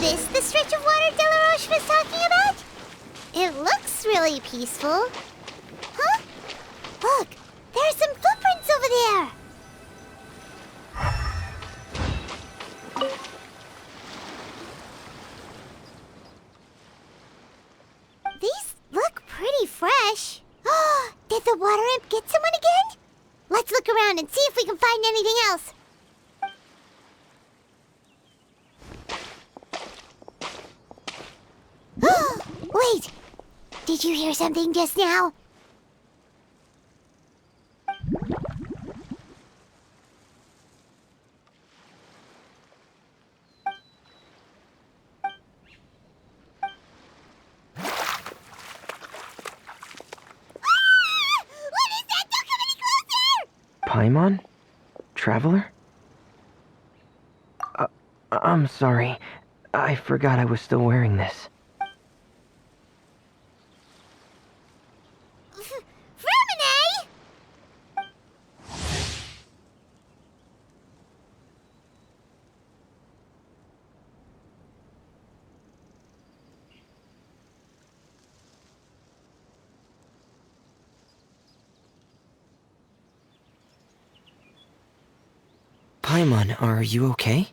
this the stretch of water Delaroche was talking about? It looks really peaceful. Huh? Look, there are some footprints over there. These look pretty fresh. Did the water imp get someone again? Let's look around and see if we can find anything else. Wait! Did you hear something just now? Paimon? Traveler? I'm sorry. I forgot I was still wearing this. Frumine! Paimon, are you okay?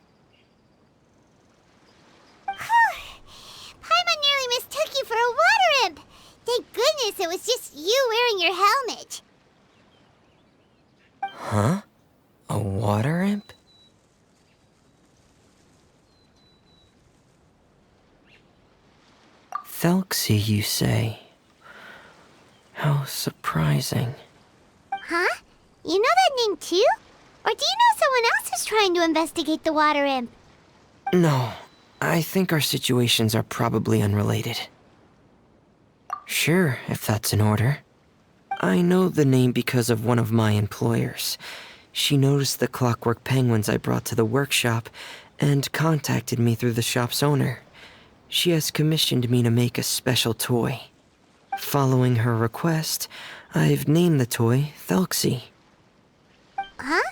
Paimon nearly mistook you for a water imp. Thank goodness it was just you wearing your helmet. Huh? A water imp? Thelxie, you say? How surprising. Huh? You know that name too? Or do you know someone else is trying to investigate the water imp? No, I think our situations are probably unrelated. Sure, if that's in order. I know the name because of one of my employers. She noticed the clockwork penguins I brought to the workshop and contacted me through the shop's owner. She has commissioned me to make a special toy. Following her request, I've named the toy Thelxie. Huh?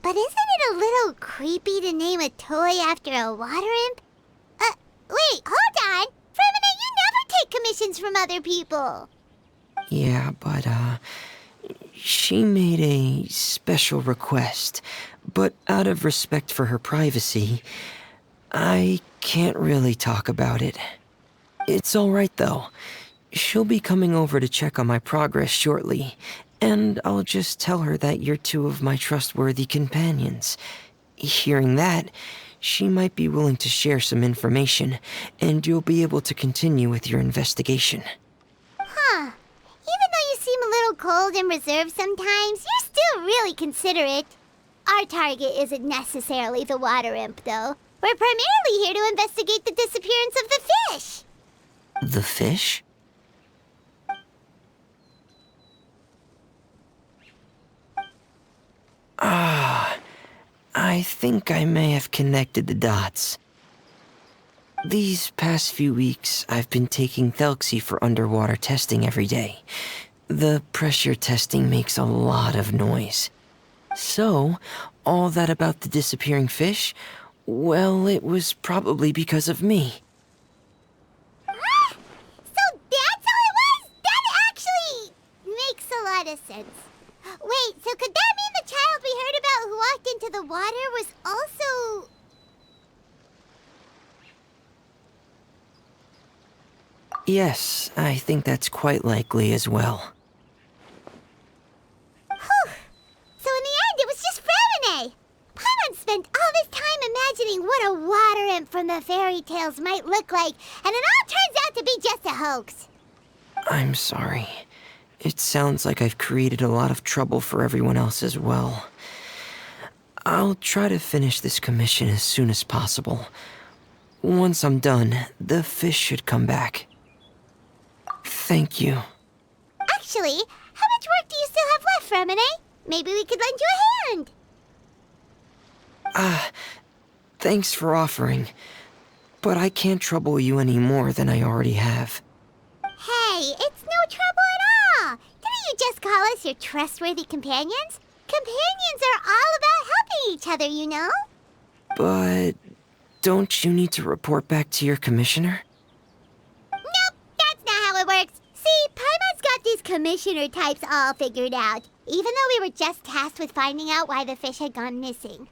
But isn't it a little creepy to name a toy after a water imp? Wait, hold on! Frumine, you never take commissions from other people! Yeah, but, she made a special request, but out of respect for her privacy, I can't really talk about it. It's alright though. She'll be coming over to check on my progress shortly, and I'll just tell her that you're two of my trustworthy companions. Hearing that, she might be willing to share some information, and you'll be able to continue with your investigation. Huh. Even though you seem a little cold and reserved sometimes, you're still really considerate. Our target isn't necessarily the water imp, though. We're primarily here to investigate the disappearance of the fish. The fish? I think I may have connected the dots. These past few weeks, I've been taking Thelxie for underwater testing every day. The pressure testing makes a lot of noise. So, all that about the disappearing fish, well, it was probably because of me. So that's all it was? That actually makes a lot of sense. Wait, so could that mean the child we heard about who walked into the water was also... Yes, I think that's quite likely as well. Whew. So in the end, it was just Frumine. Paimon spent all this time imagining what a water imp from the fairy tales might look like, and it all turns out to be just a hoax. I'm sorry. It sounds like I've created a lot of trouble for everyone else as well. I'll try to finish this commission as soon as possible. Once I'm done, the fish should come back. Thank you. Actually, how much work do you still have left, Frumine? Maybe we could lend you a hand. Thanks for offering. But I can't trouble you any more than I already have. Hey, it's no trouble at all. Didn't you just call us your trustworthy companions? Companions are all about helping each other, you know? But Don't you need to report back to your commissioner? Nope, that's not how it works. See, Paimon's got these commissioner types all figured out, even though we were just tasked with finding out why the fish had gone missing.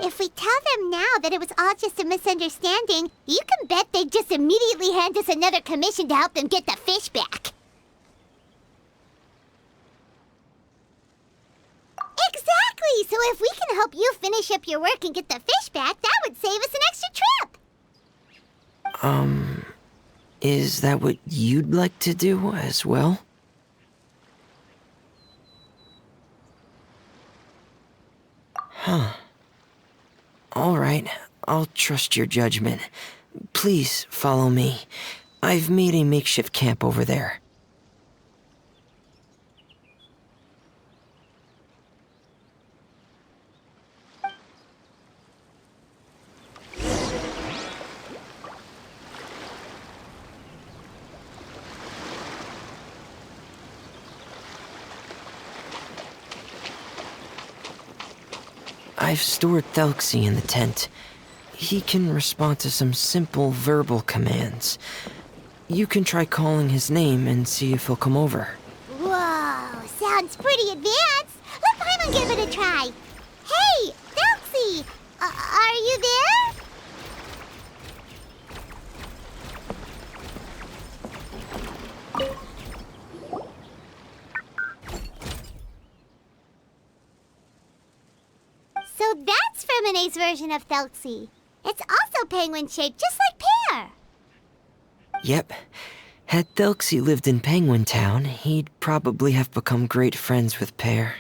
If we tell them now that it was all just a misunderstanding, you can bet they'd just immediately hand us another commission to help them get the fish back. Exactly! So if we can help you finish up your work and get the fish back, that would save us an extra trip! Is that what you'd like to do as well? Huh. All right, I'll trust your judgment. Please follow me. I've made a makeshift camp over there. I've stored Thelxie in the tent. He can respond to some simple verbal commands. You can try calling his name and see if he'll come over. Whoa, sounds pretty advanced. Let Paimon give it a try. Hey, Thelxie! Are you there? So that's Fremone's version of Thelxie. It's also penguin-shaped, just like Pear. Yep. Had Thelxie lived in Penguin Town, he'd probably have become great friends with Pear.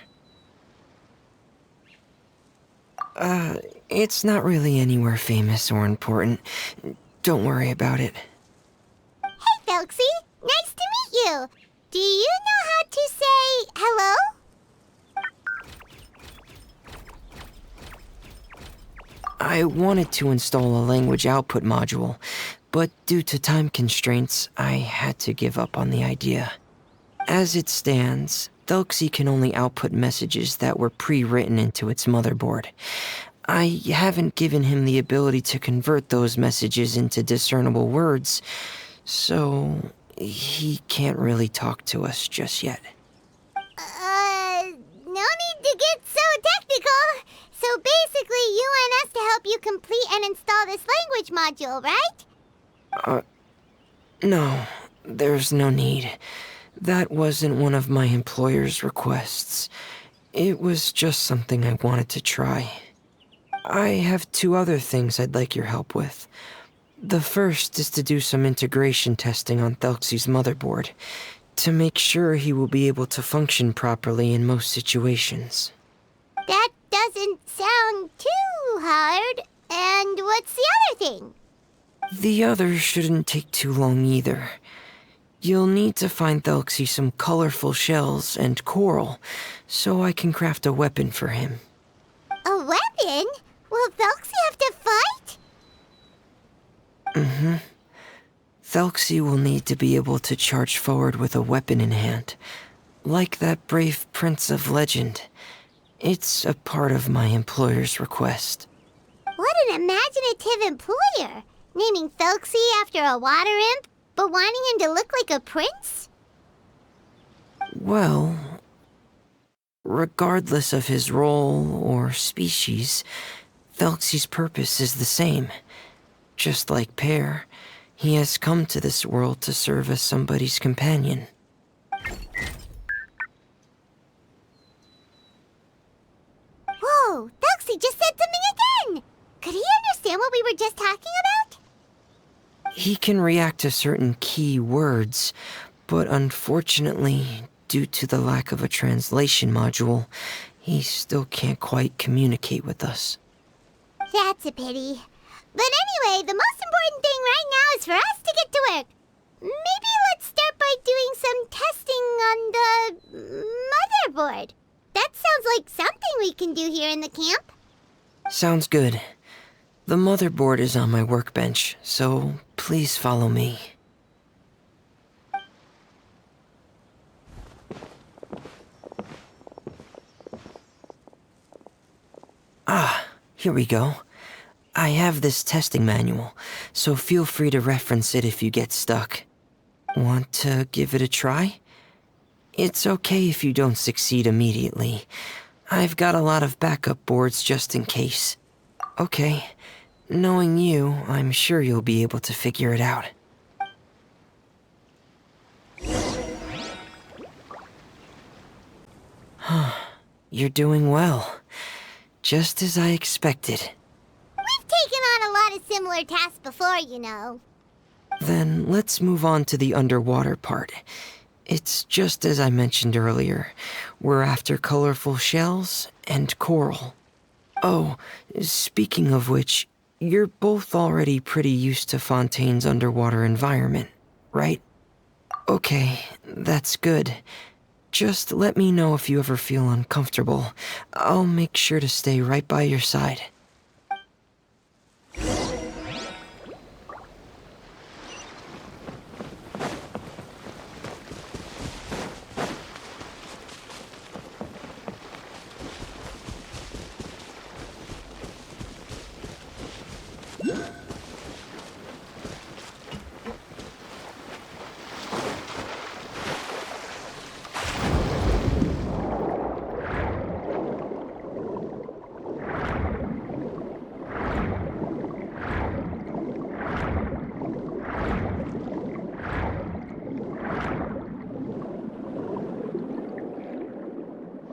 It's not really anywhere famous or important. Don't worry about it. Hey, Thelxie. Nice to meet you. Do you know how to say hello? I wanted to install a language output module, but due to time constraints, I had to give up on the idea. As it stands, Thelxie can only output messages that were pre-written into its motherboard. I haven't given him the ability to convert those messages into discernible words, so he can't really talk to us just yet. No need to get so technical. So basically, you want us to help you complete and install this language module, right? No, there's no need. That wasn't one of my employer's requests. It was just something I wanted to try. I have 2 other things I'd like your help with. The first is to do some integration testing on Thelxie's motherboard, to make sure he will be able to function properly in most situations. That doesn't sound too hard. And what's the other thing? The other shouldn't take too long either. You'll need to find Thelxie some colorful shells and coral, so I can craft a weapon for him. A weapon? Will Thelxie have to fight? Mm-hmm. Thelxie will need to be able to charge forward with a weapon in hand, like that brave prince of legend. It's a part of my employer's request. What an imaginative employer! Naming Thelxie after a water imp, but wanting him to look like a prince? Well, regardless of his role or species, Thelxie's purpose is the same. Just like Pear, he has come to this world to serve as somebody's companion. Whoa, Thelxie just said something again! Could he understand what we were just talking about? He can react to certain key words, but unfortunately, due to the lack of a translation module, he still can't quite communicate with us. That's a pity. But anyway, the most important thing right now is for us to get to work. Maybe let's start by doing some testing on the motherboard. That sounds like something we can do here in the camp. Sounds good. The motherboard is on my workbench, so please follow me. Ah, here we go. I have this testing manual, so feel free to reference it if you get stuck. Want to give it a try? It's okay if you don't succeed immediately. I've got a lot of backup boards just in case. Okay, knowing you, I'm sure you'll be able to figure it out. You're doing well. Just as I expected. We've taken on a lot of similar tasks before, you know. Then let's move on to the underwater part. It's just as I mentioned earlier. We're after colorful shells and coral. Oh, speaking of which, you're both already pretty used to Fontaine's underwater environment, right? Okay, that's good. Just let me know if you ever feel uncomfortable. I'll make sure to stay right by your side.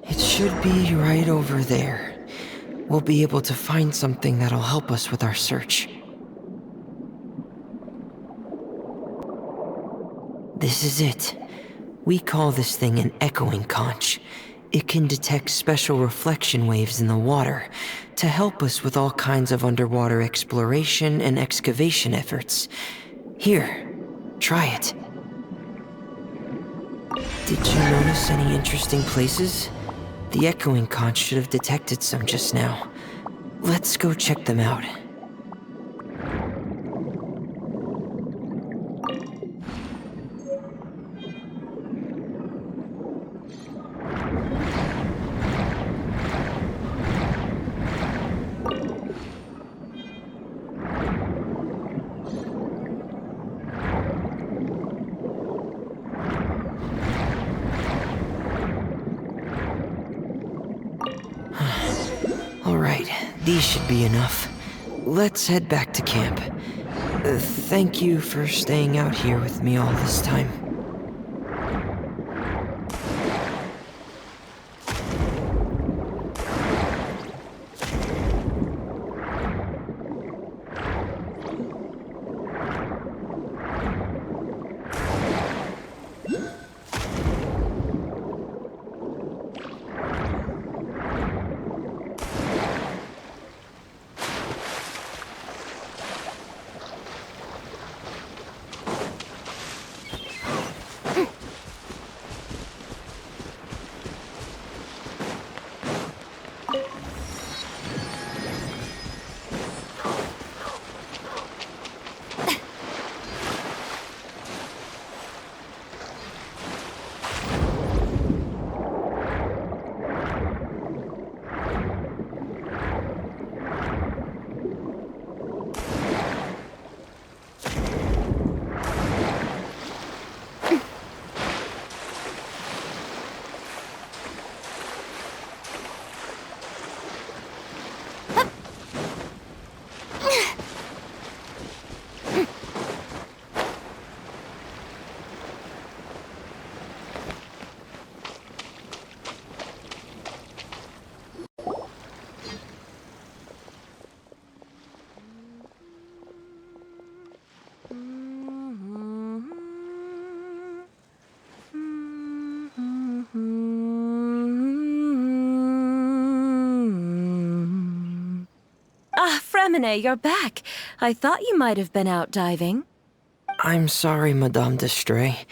It should be right over there. We'll be able to find something that'll help us with our search. This is it. We call this thing an echoing conch. It can detect special reflection waves in the water to help us with all kinds of underwater exploration and excavation efforts. Here, try it. Did you notice any interesting places? The echoing conch should have detected some just now. Let's go check them out. Alright, these should be enough. Let's head back to camp. Thank you for staying out here with me all this time. Fremine, you're back. I thought you might have been out diving. I'm sorry, Madame d'Estray.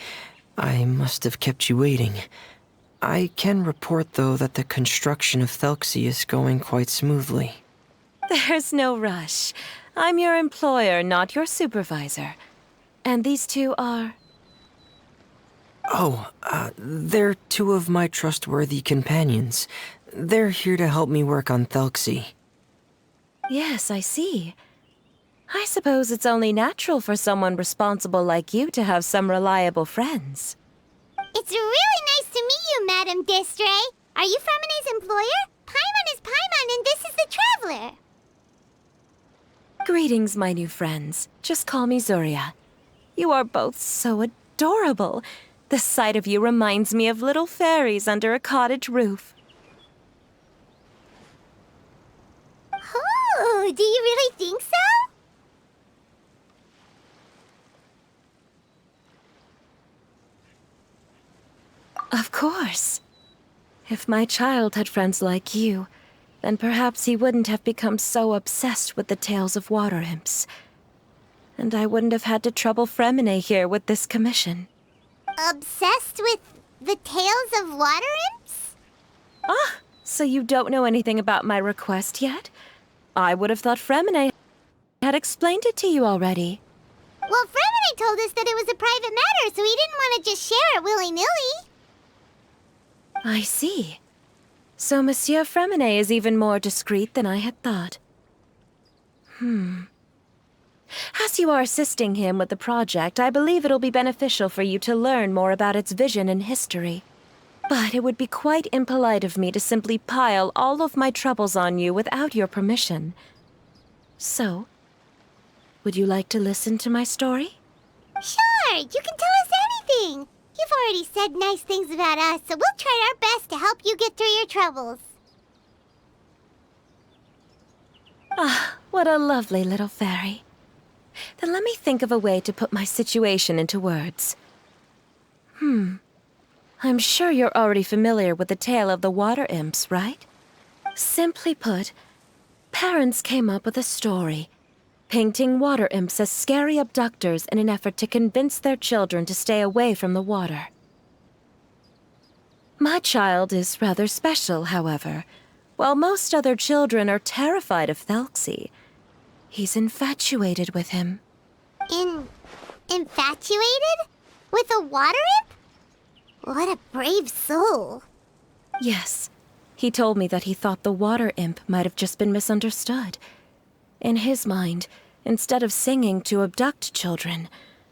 I must have kept you waiting. I can report, though, that the construction of Thelxie is going quite smoothly. There's no rush. I'm your employer, not your supervisor. And these two are... Oh, they're two of my trustworthy companions. They're here to help me work on Thelxie. Yes, I see. I suppose it's only natural for someone responsible like you to have some reliable friends. It's really nice to meet you, Madam Distray. Are you Fremine's employer? Paimon is Paimon, and this is the Traveler. Greetings, my new friends. Just call me Zuria. You are both so adorable. The sight of you reminds me of little fairies under a cottage roof. Oh, do you really think so? Of course. If my child had friends like you, then perhaps he wouldn't have become so obsessed with the tales of water imps. And I wouldn't have had to trouble Fremine here with this commission. Obsessed with the tales of water imps? Ah, so you don't know anything about my request yet? I would have thought Fremine had explained it to you already. Well, Fremine told us that it was a private matter, so he didn't want to just share it willy-nilly. I see. So Monsieur Fremine is even more discreet than I had thought. As you are assisting him with the project, I believe it'll be beneficial for you to learn more about its vision and history. But it would be quite impolite of me to simply pile all of my troubles on you without your permission. So, would you like to listen to my story? Sure, you can tell us anything. You've already said nice things about us, so we'll try our best to help you get through your troubles. Ah, what a lovely little fairy. Then let me think of a way to put my situation into words. I'm sure you're already familiar with the tale of the water imps, right? Simply put, parents came up with a story, painting water imps as scary abductors in an effort to convince their children to stay away from the water. My child is rather special, however. While most other children are terrified of Thelxie, he's infatuated with him. Infatuated? With a water imp? What a brave soul. Yes, he told me that he thought the water imp might have just been misunderstood. In his mind, instead of singing to abduct children,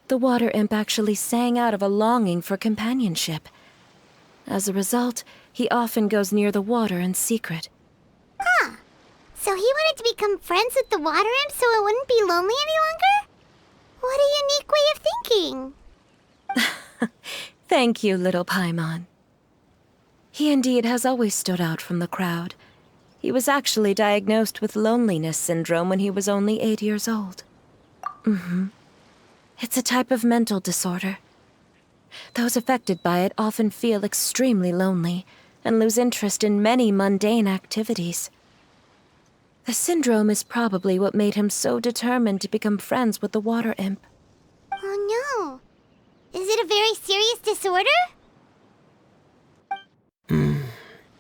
the water imp actually sang out of a longing for companionship. As a result, he often goes near the water in secret. So he wanted to become friends with the water imp so it wouldn't be lonely any longer? What a unique way of thinking. Thank you, little Paimon. He indeed has always stood out from the crowd. He was actually diagnosed with loneliness syndrome when he was only 8 years old. It's a type of mental disorder. Those affected by it often feel extremely lonely and lose interest in many mundane activities. The syndrome is probably what made him so determined to become friends with the water imp. Oh no. Is it a very serious disorder?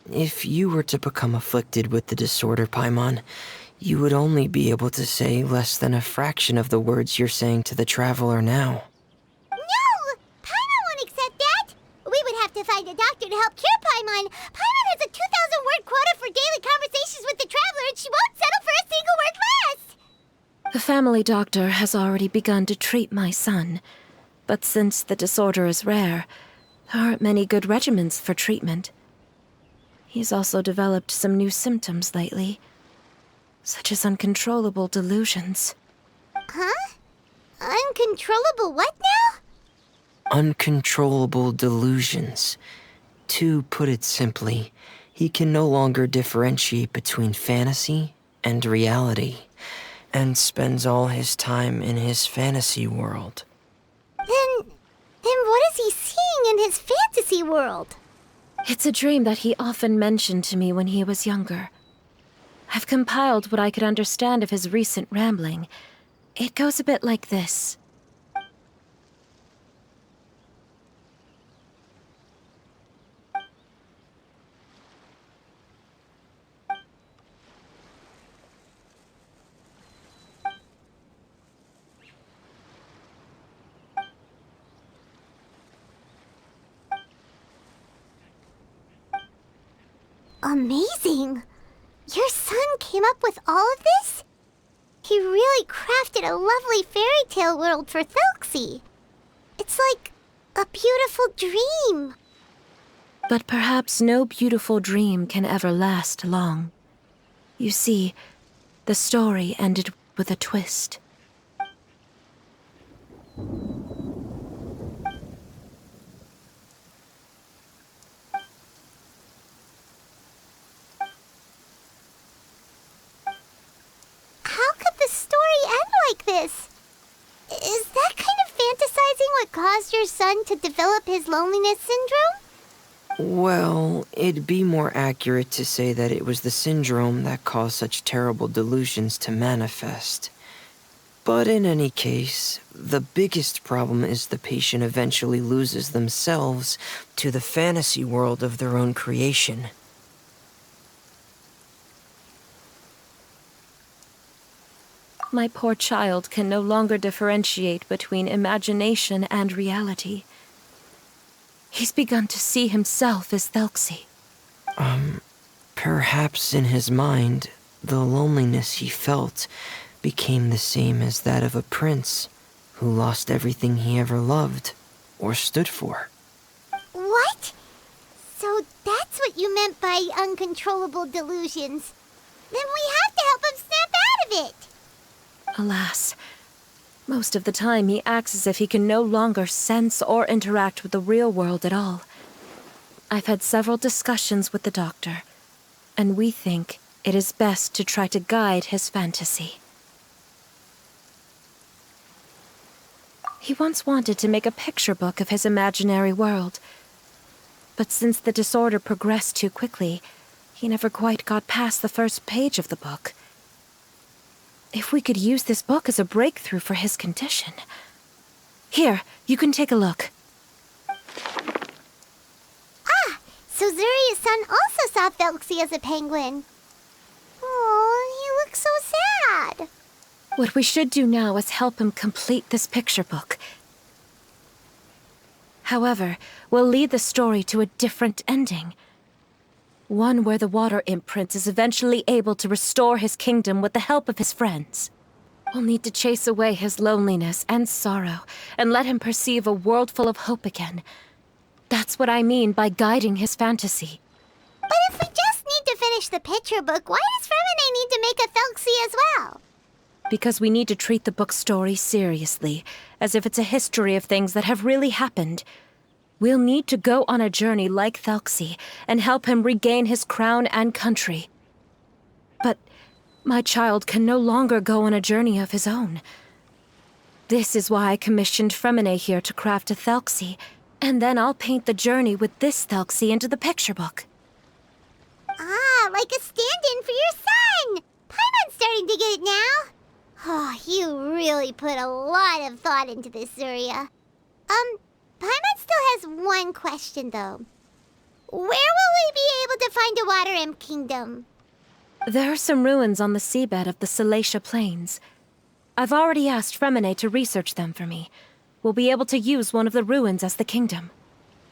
If you were to become afflicted with the disorder, Paimon, you would only be able to say less than a fraction of the words you're saying to the Traveler now. No! Paimon won't accept that! We would have to find a doctor to help cure Paimon. Paimon has a 2,000-word quota for daily conversations with the Traveler, and she won't settle for a single word less! The family doctor has already begun to treat my son, but since the disorder is rare, there aren't many good regimens for treatment. He's also developed some new symptoms lately, such as uncontrollable delusions. Huh? Uncontrollable what now? Uncontrollable delusions. To put it simply, he can no longer differentiate between fantasy and reality, and spends all his time in his fantasy world. Then what is he seeing in his fantasy world? It's a dream that he often mentioned to me when he was younger. I've compiled what I could understand of his recent rambling. It goes a bit like this. Amazing! Your son came up with all of this? He really crafted a lovely fairy tale world for Thelxie. It's like a beautiful dream. But perhaps no beautiful dream can ever last long. You see, the story ended with a twist. How could the story end like this? Is that kind of fantasizing what caused your son to develop his loneliness syndrome? Well, it'd be more accurate to say that it was the syndrome that caused such terrible delusions to manifest. But in any case, the biggest problem is the patient eventually loses themselves to the fantasy world of their own creation. My poor child can no longer differentiate between imagination and reality. He's begun to see himself as Thelxie. Perhaps in his mind, the loneliness he felt became the same as that of a prince who lost everything he ever loved or stood for. What? So that's what you meant by uncontrollable delusions. Then we have to help him snap out of it. Alas, most of the time he acts as if he can no longer sense or interact with the real world at all. I've had several discussions with the doctor, and we think it is best to try to guide his fantasy. He once wanted to make a picture book of his imaginary world, but since the disorder progressed too quickly, he never quite got past the first page of the book. If we could use this book as a breakthrough for his condition. Here, you can take a look. Ah, so Zuria's son also saw Thelxie as a penguin. Oh, he looks so sad. What we should do now is help him complete this picture book. However, we'll lead the story to a different ending. One where the Water Imp Prince is eventually able to restore his kingdom with the help of his friends. We'll need to chase away his loneliness and sorrow, and let him perceive a world full of hope again. That's what I mean by guiding his fantasy. But if we just need to finish the picture book, why does Fremine need to make a Thelxie as well? Because we need to treat the book's story seriously, as if it's a history of things that have really happened. We'll need to go on a journey like Thelxie and help him regain his crown and country. But my child can no longer go on a journey of his own. This is why I commissioned Fremine here to craft a Thelxie, and then I'll paint the journey with this Thelxie into the picture book. Ah, like a stand-in for your son! Paimon's starting to get it now. Oh, you really put a lot of thought into this, Zuria. Paimon still has one question, though. Where will we be able to find a Water Imp Kingdom? There are some ruins on the seabed of the Salacia Plains. I've already asked Fremine to research them for me. We'll be able to use one of the ruins as the kingdom.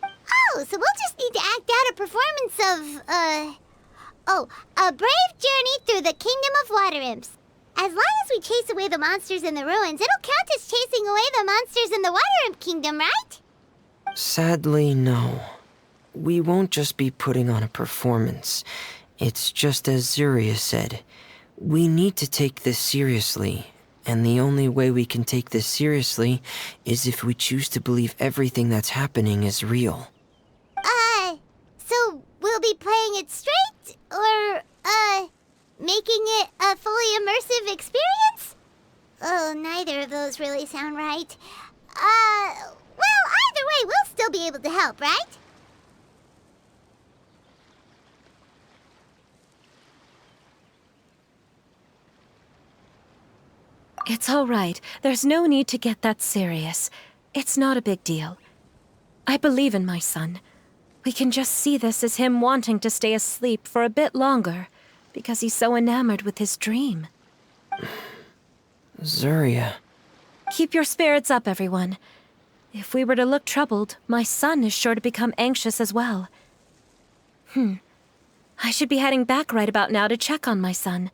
Oh, so we'll just need to act out a performance of, a brave journey through the Kingdom of Water Imps. As long as we chase away the monsters in the ruins, it'll count as chasing away the monsters in the Water Imp Kingdom, right? Sadly, no. We won't just be putting on a performance. It's just as Zuria said. We need to take this seriously, and the only way we can take this seriously is if we choose to believe everything that's happening is real. So we'll be playing it straight, or, making it a fully immersive experience? Oh, neither of those really sound right. Well, either way, we'll still be able to help, right? It's all right. There's no need to get that serious. It's not a big deal. I believe in my son. We can just see this as him wanting to stay asleep for a bit longer, because he's so enamored with his dream. Zuria. Keep your spirits up, everyone. If we were to look troubled, my son is sure to become anxious as well. I should be heading back right about now to check on my son.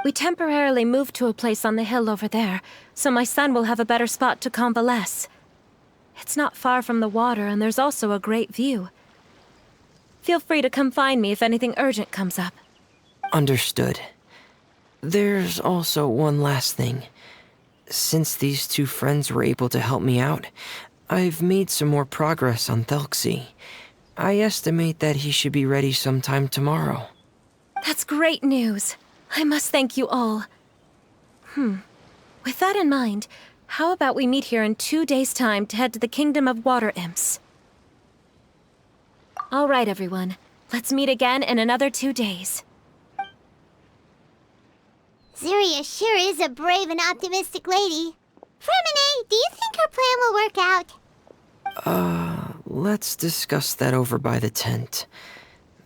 We temporarily moved to a place on the hill over there, so my son will have a better spot to convalesce. It's not far from the water, and there's also a great view. Feel free to come find me if anything urgent comes up. Understood. There's also one last thing. Since these two friends were able to help me out, I've made some more progress on Thelxie. I estimate that he should be ready sometime tomorrow. That's great news. I must thank you all. With that in mind, how about we meet here in 2 days' time to head to the Kingdom of Water Imps? All right, everyone. Let's meet again in another 2 days. Zeria sure is a brave and optimistic lady. Fremine, do you think her plan will work out? Let's discuss that over by the tent.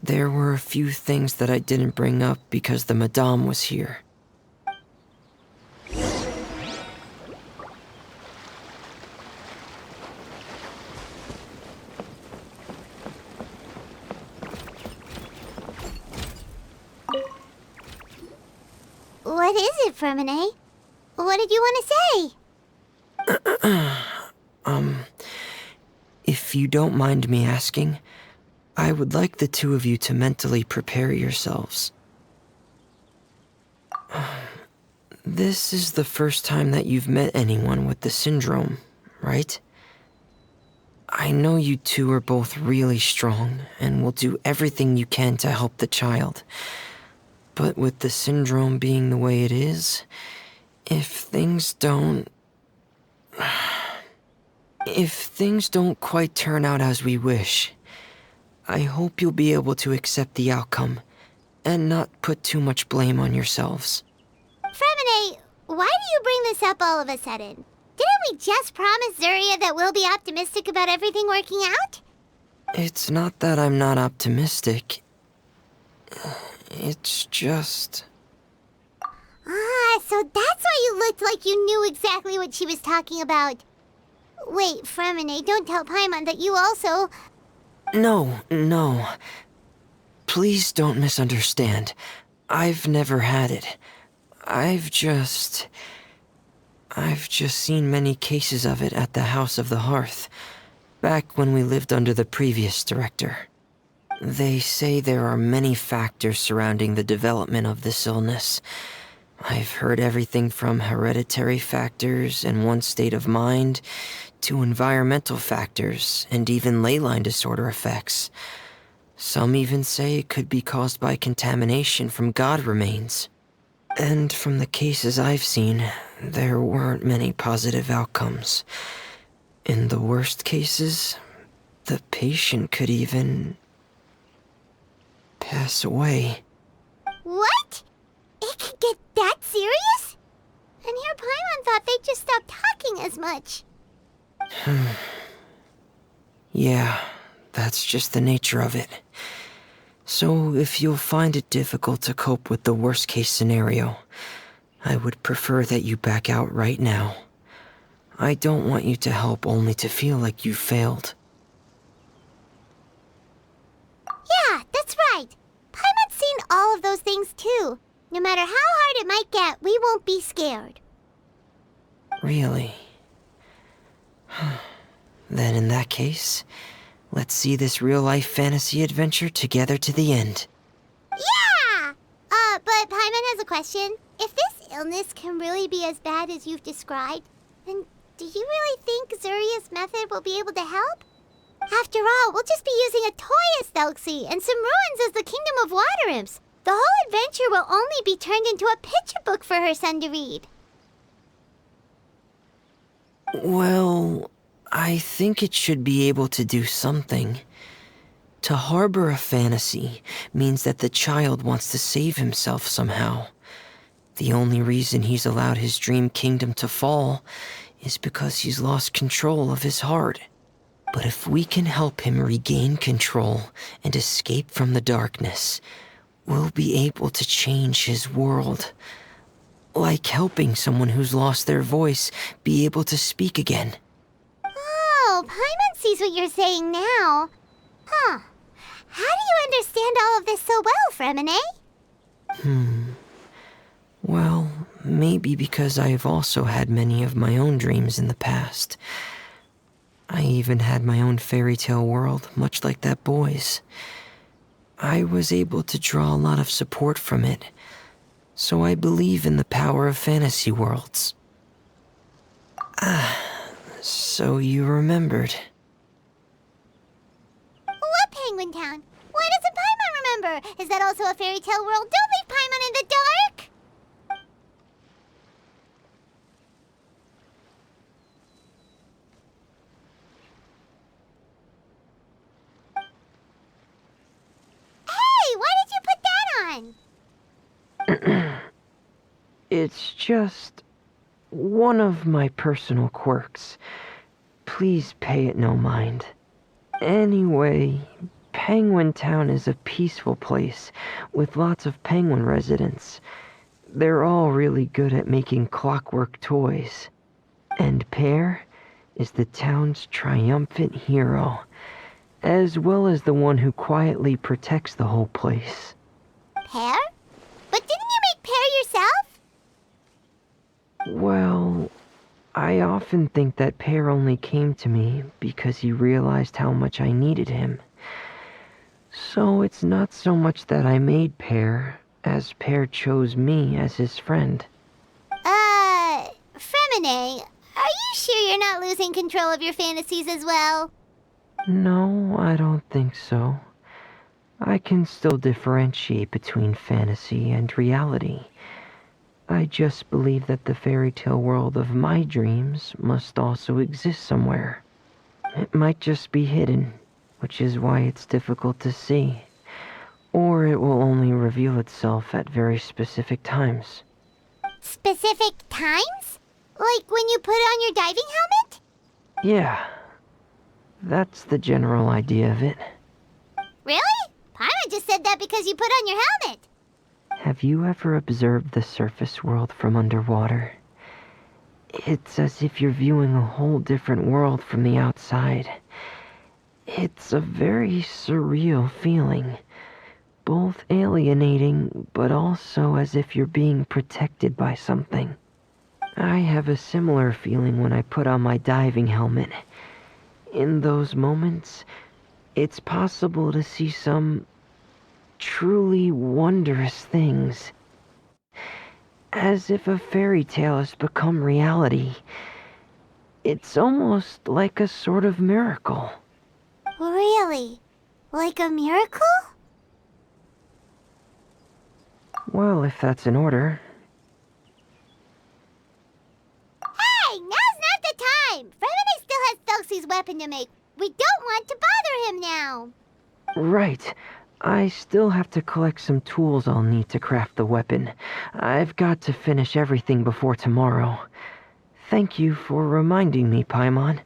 There were a few things that I didn't bring up because the Madame was here. What is it, Fremine? What did you want to say? If you don't mind me asking, I would like the two of you to mentally prepare yourselves. This is the first time that you've met anyone with the syndrome, right? I know you two are both really strong and will do everything you can to help the child. But with the syndrome being the way it is, if things don't quite turn out as we wish, I hope you'll be able to accept the outcome and not put too much blame on yourselves. Fremine, why do you bring this up all of a sudden? Didn't we just promise Zeria that we'll be optimistic about everything working out? It's not that I'm not optimistic. It's just... So that's why you looked like you knew exactly what she was talking about. Wait, Fremine, don't tell Paimon that you also... No. Please don't misunderstand. I've never had it. I've just seen many cases of it at the House of the Hearth, back when we lived under the previous director. They say there are many factors surrounding the development of this illness. I've heard everything from hereditary factors and one's state of mind, to environmental factors and even ley line disorder effects. Some even say it could be caused by contamination from god remains. And from the cases I've seen, there weren't many positive outcomes. In the worst cases, the patient could even pass away. What? It could get that serious? And here Paimon thought they'd just stop talking as much. Yeah, that's just the nature of it. So if you'll find it difficult to cope with the worst case scenario, I would prefer that you back out right now. I don't want you to help only to feel like you failed. Yeah, that's right. Paimon's seen all of those things too. No matter how hard it might get, we won't be scared. Really? Then in that case, let's see this real-life fantasy adventure together to the end. Yeah! But Paimon has a question. If this illness can really be as bad as you've described, then do you really think Zuria's method will be able to help? After all, we'll just be using a toy as Thelxie and some ruins as the Kingdom of Water Imps. The whole adventure will only be turned into a picture book for her son to read. Well, I think it should be able to do something. To harbor a fantasy means that the child wants to save himself somehow. The only reason he's allowed his dream kingdom to fall is because he's lost control of his heart. But if we can help him regain control and escape from the darkness, we'll be able to change his world. Like helping someone who's lost their voice be able to speak again. Oh, Paimon sees what you're saying now. Huh. How do you understand all of this so well, Fremine? Well, maybe because I have also had many of my own dreams in the past. I even had my own fairy tale world, much like that boy's. I was able to draw a lot of support from it, so I believe in the power of fantasy worlds. So you remembered. What Penguin Town? Why doesn't Paimon remember? Is that also a fairy tale world? Don't leave Paimon in the dark! Hey, why did you put that on? It's just one of my personal quirks. Please pay it no mind. Anyway, Penguin Town is a peaceful place with lots of penguin residents. They're all really good at making clockwork toys. And Pear is the town's triumphant hero, as well as the one who quietly protects the whole place. Pear? But didn't you make Pear yourself? Well, I often think that Pear only came to me because he realized how much I needed him. So it's not so much that I made Pear, as Pear chose me as his friend. Fremine, are you sure you're not losing control of your fantasies as well? No, I don't think so. I can still differentiate between fantasy and reality. I just believe that the fairy tale world of my dreams must also exist somewhere. It might just be hidden, which is why it's difficult to see. Or it will only reveal itself at very specific times. Specific times? Like when you put on your diving helmet? Yeah, that's the general idea of it. Really? Paimon just said that because you put on your helmet. Have you ever observed the surface world from underwater? It's as if you're viewing a whole different world from the outside. It's a very surreal feeling. Both alienating, but also as if you're being protected by something. I have a similar feeling when I put on my diving helmet. In those moments, it's possible to see some truly wondrous things. As if a fairy tale has become reality. It's almost like a sort of miracle. Really? Like a miracle? Well, if that's in order. Hey, now's not the time! Fremine still has Thelxie's weapon to make. We don't want to bother him now. Right. I still have to collect some tools I'll need to craft the weapon. I've got to finish everything before tomorrow. Thank you for reminding me, Paimon.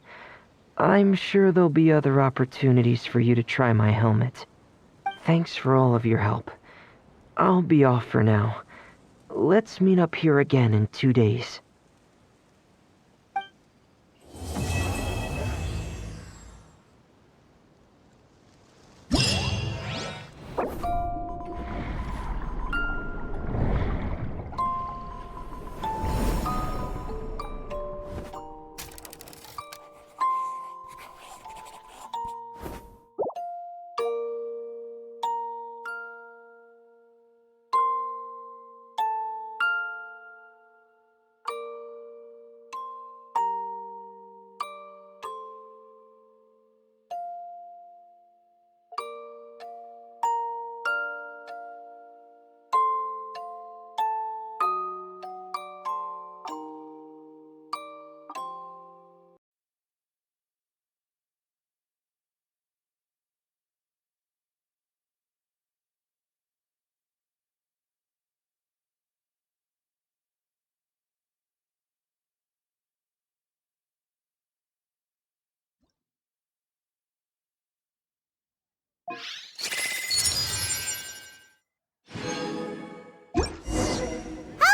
I'm sure there'll be other opportunities for you to try my helmet. Thanks for all of your help. I'll be off for now. Let's meet up here again in 2 days.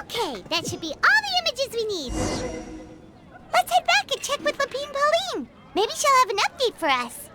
Okay, that should be all the images we need. Let's head back and check with Lapine Pauline. Maybe she'll have an update for us.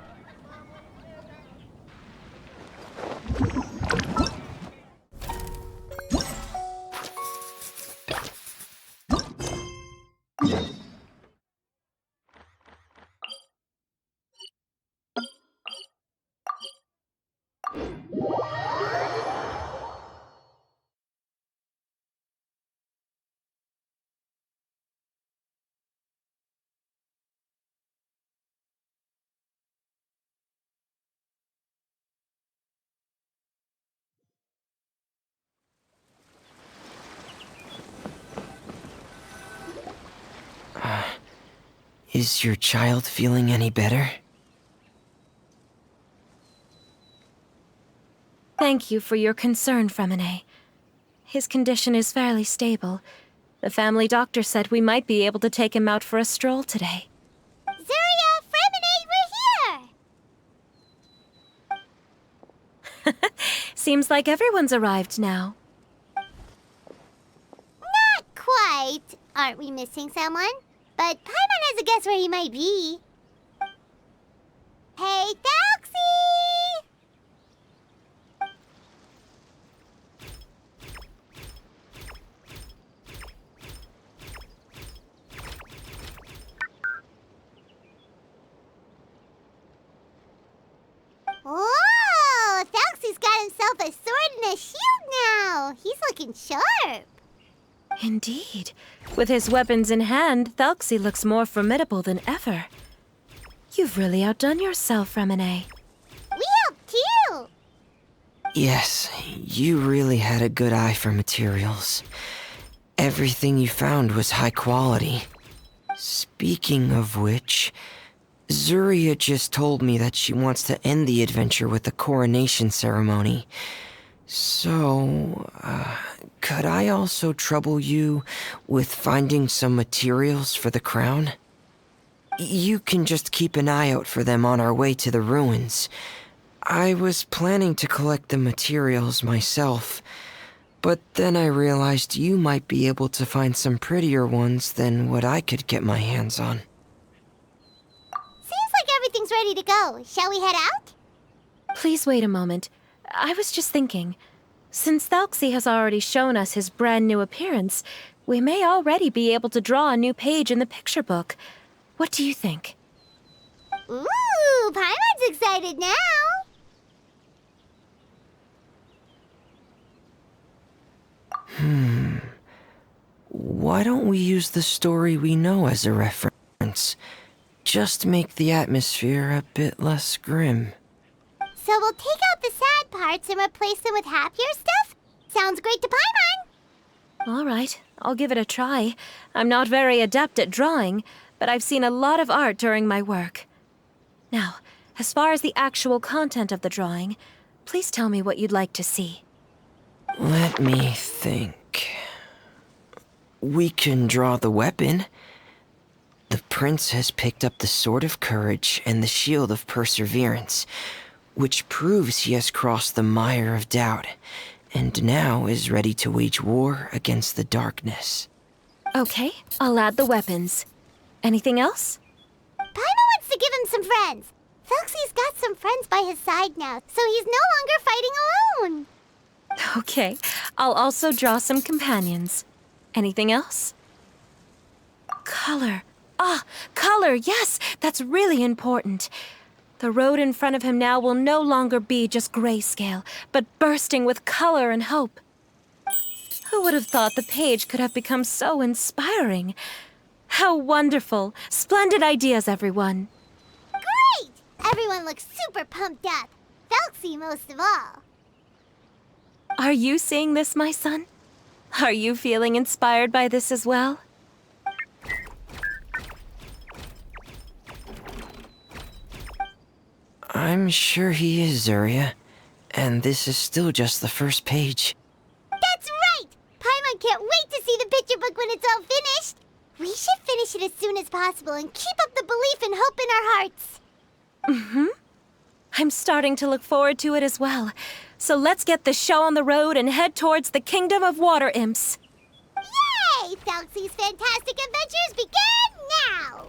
Is your child feeling any better? Thank you for your concern, Fremine. His condition is fairly stable. The family doctor said we might be able to take him out for a stroll today. Zuria, Fremine, we're here! Seems like everyone's arrived now. Not quite. Aren't we missing someone? But Paimon has a guess where he might be. Hey, Thelxie! Whoa! Thelxie's got himself a sword and a shield now. He's looking sharp. Indeed. With his weapons in hand, Thelxie looks more formidable than ever. You've really outdone yourself, Fremine. We helped too. Yes, you really had a good eye for materials. Everything you found was high quality. Speaking of which, Zuria just told me that she wants to end the adventure with the coronation ceremony. So, could I also trouble you with finding some materials for the crown? You can just keep an eye out for them on our way to the ruins. I was planning to collect the materials myself, but then I realized you might be able to find some prettier ones than what I could get my hands on. Seems like everything's ready to go. Shall we head out? Please wait a moment. I was just thinking, since Thelxie has already shown us his brand new appearance, we may already be able to draw a new page in the picture book. What do you think? Ooh, Paimon's excited now. Why don't we use the story we know as a reference? Just make the atmosphere a bit less grim. So we'll take out the sad parts and replace them with happier stuff? Sounds great to Paimon. All right, I'll give it a try. I'm not very adept at drawing, but I've seen a lot of art during my work. Now, as far as the actual content of the drawing, please tell me what you'd like to see. Let me think. We can draw the weapon. The prince has picked up the Sword of Courage and the Shield of Perseverance, which proves he has crossed the mire of doubt, and now is ready to wage war against the darkness. Okay, I'll add the weapons. Anything else? Paimon wants to give him some friends. Thelxie's got some friends by his side now, so he's no longer fighting alone. Okay, I'll also draw some companions. Anything else? Color. Ah, color, yes, that's really important. The road in front of him now will no longer be just grayscale, but bursting with color and hope. Who would have thought the page could have become so inspiring? How wonderful! Splendid ideas, everyone. Great! Everyone looks super pumped up. Thelxie most of all. Are you seeing this, my son? Are you feeling inspired by this as well? I'm sure he is, Zuria. And this is still just the first page. That's right! Paimon can't wait to see the picture book when it's all finished. We should finish it as soon as possible and keep up the belief and hope in our hearts. Mm-hmm. I'm starting to look forward to it as well. So let's get the show on the road and head towards the Kingdom of Water Imps. Yay! Thelxie's fantastic adventures begin now!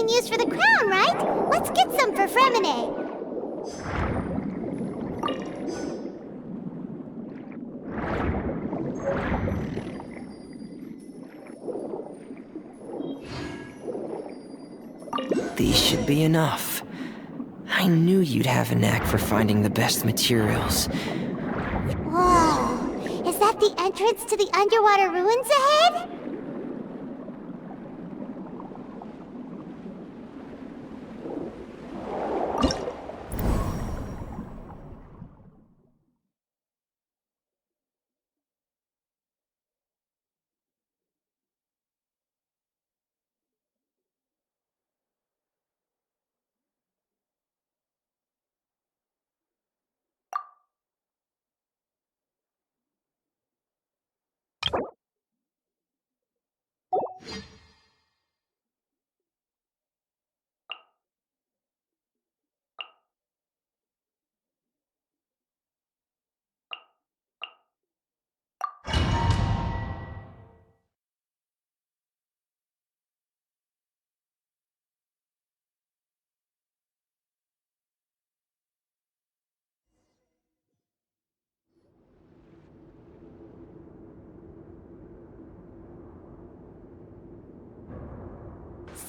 can use for the crown, right? Let's get some for Fremine. These should be enough. I knew you'd have a knack for finding the best materials. Whoa! Is that the entrance to the underwater ruins ahead?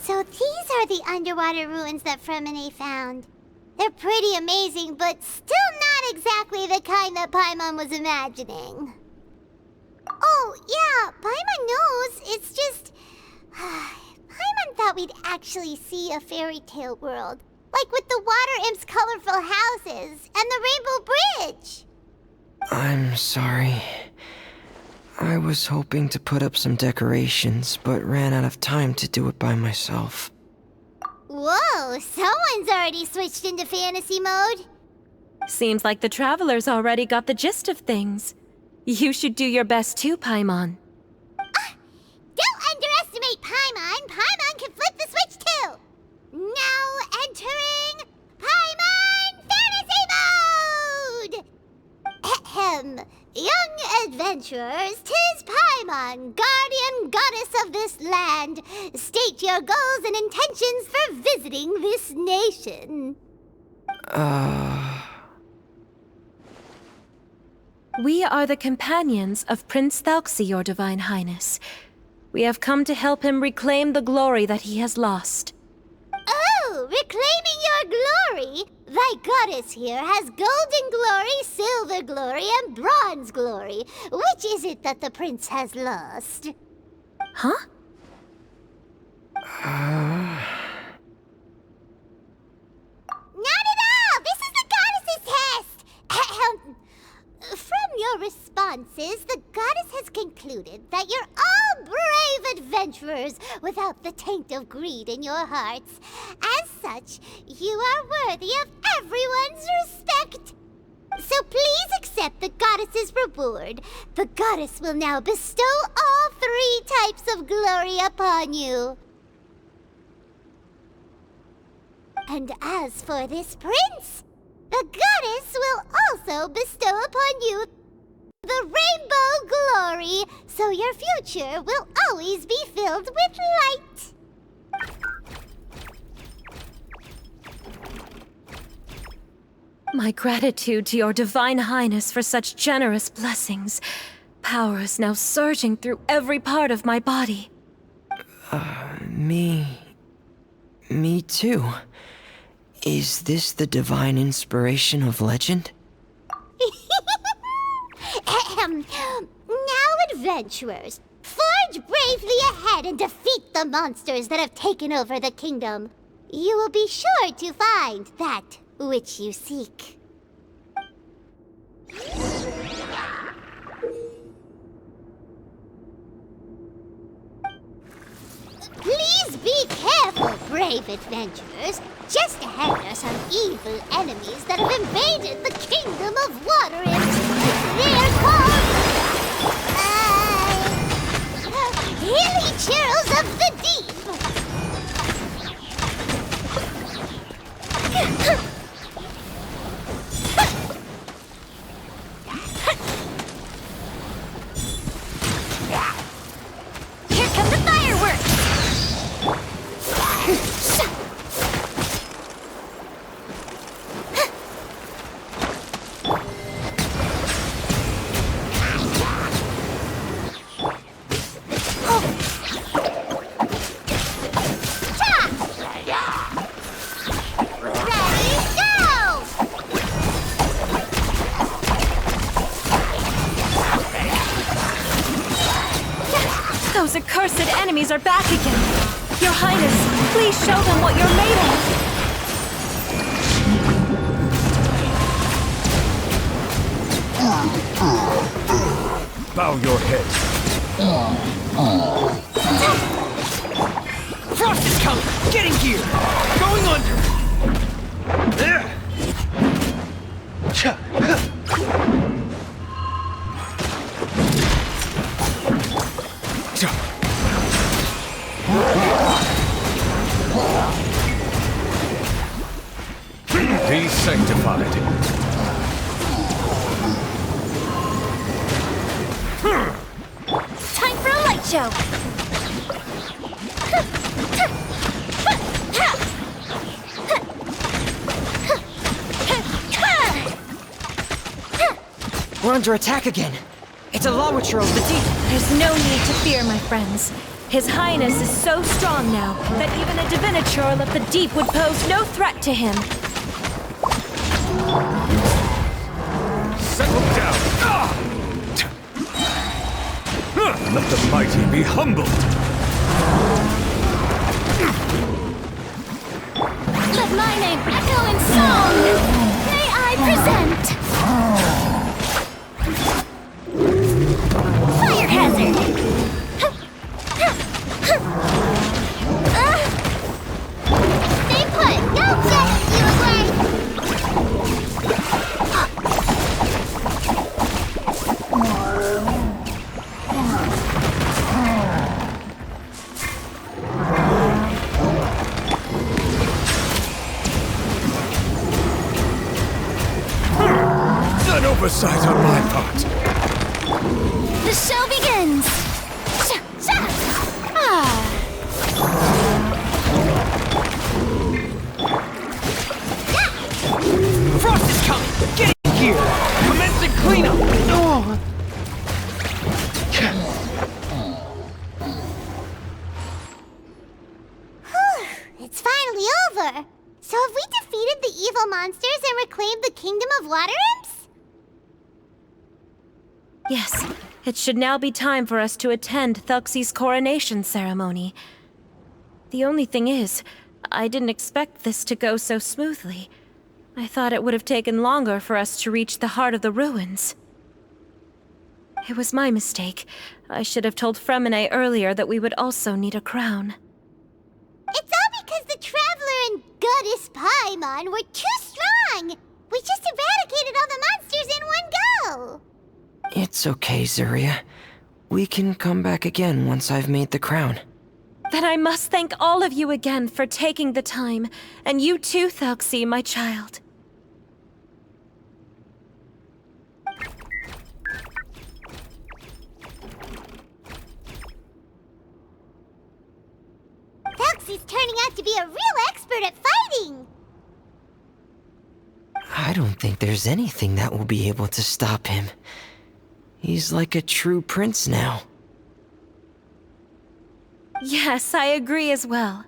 So these are the underwater ruins that Fremine found. They're pretty amazing, but still not exactly the kind that Paimon was imagining. Oh, yeah, Paimon knows. It's just... Paimon thought we'd actually see a fairy tale world. Like with the water imp's colorful houses and the rainbow bridge. I'm sorry. I was hoping to put up some decorations, but ran out of time to do it by myself. Whoa, someone's already switched into fantasy mode. Seems like the travelers already got the gist of things. You should do your best too, Paimon. Don't underestimate Paimon. Paimon can flip the switch too. Now entering Paimon Fantasy Mode! Ahem. Young adventurers, 'tis Paimon, guardian goddess of this land. State your goals and intentions for visiting this nation. We are the companions of Prince Thelxie, your Divine Highness. We have come to help him reclaim the glory that he has lost. Oh, reclaiming your glory? Thy goddess here has golden glory, silver glory, and bronze glory. Which is it that the prince has lost? Huh? Not at all! This is the goddess's test! Ahem. From your responses, the goddess has concluded that you're all brave adventurers without the taint of greed in your hearts. As such, you are worthy of everyone's respect. So please accept the goddess's reward. The goddess will now bestow all 3 types of glory upon you. And as for this prince, the goddess will also bestow upon you the rainbow glory, so your future will always be filled with light. My gratitude to your Divine Highness for such generous blessings. Power is now surging through every part of my body. Me too. Is this the divine inspiration of legend? Now, adventurers, forge bravely ahead and defeat the monsters that have taken over the kingdom. You will be sure to find that which you seek. Please be careful, brave adventurers. Just ahead are some evil enemies that have invaded the kingdom of water imps. They are called... Hilly Churls of the Deep. Here come the fireworks! Those accursed enemies are back again. Your Highness, please show them what you're made of. Bow your head. Frost is coming! Getting gear! Going under! Be sanctified. Time for a light show. We're under attack again. It's a Lawitcher of the deep. There's no need to fear, my friends. His Highness is so strong now that even a Diviniture of the deep would pose no threat to him. Settle down. Let the mighty be humbled. Let my name echo in song. May I present Fire Hazard. Stay put! Don't get you away! An oversight on my part. The show begins. Frost is coming! Getting gear! Commencing cleanup! It's finally over! So have we defeated the evil monsters and reclaimed the Kingdom of Water Imps? Yes, it should now be time for us to attend Thelxie's coronation ceremony. The only thing is, I didn't expect this to go so smoothly. I thought it would have taken longer for us to reach the heart of the ruins. It was my mistake. I should have told Fremine earlier that we would also need a crown. It's all because the Traveler and Goddess Paimon were too strong! We just eradicated all the monsters in one go! It's okay, Zuria. We can come back again once I've made the crown. Then I must thank all of you again for taking the time, and you too, Thelxie, my child. Thelxie's turning out to be a real expert at fighting! I don't think there's anything that will be able to stop him. He's like a true prince now. Yes, I agree as well.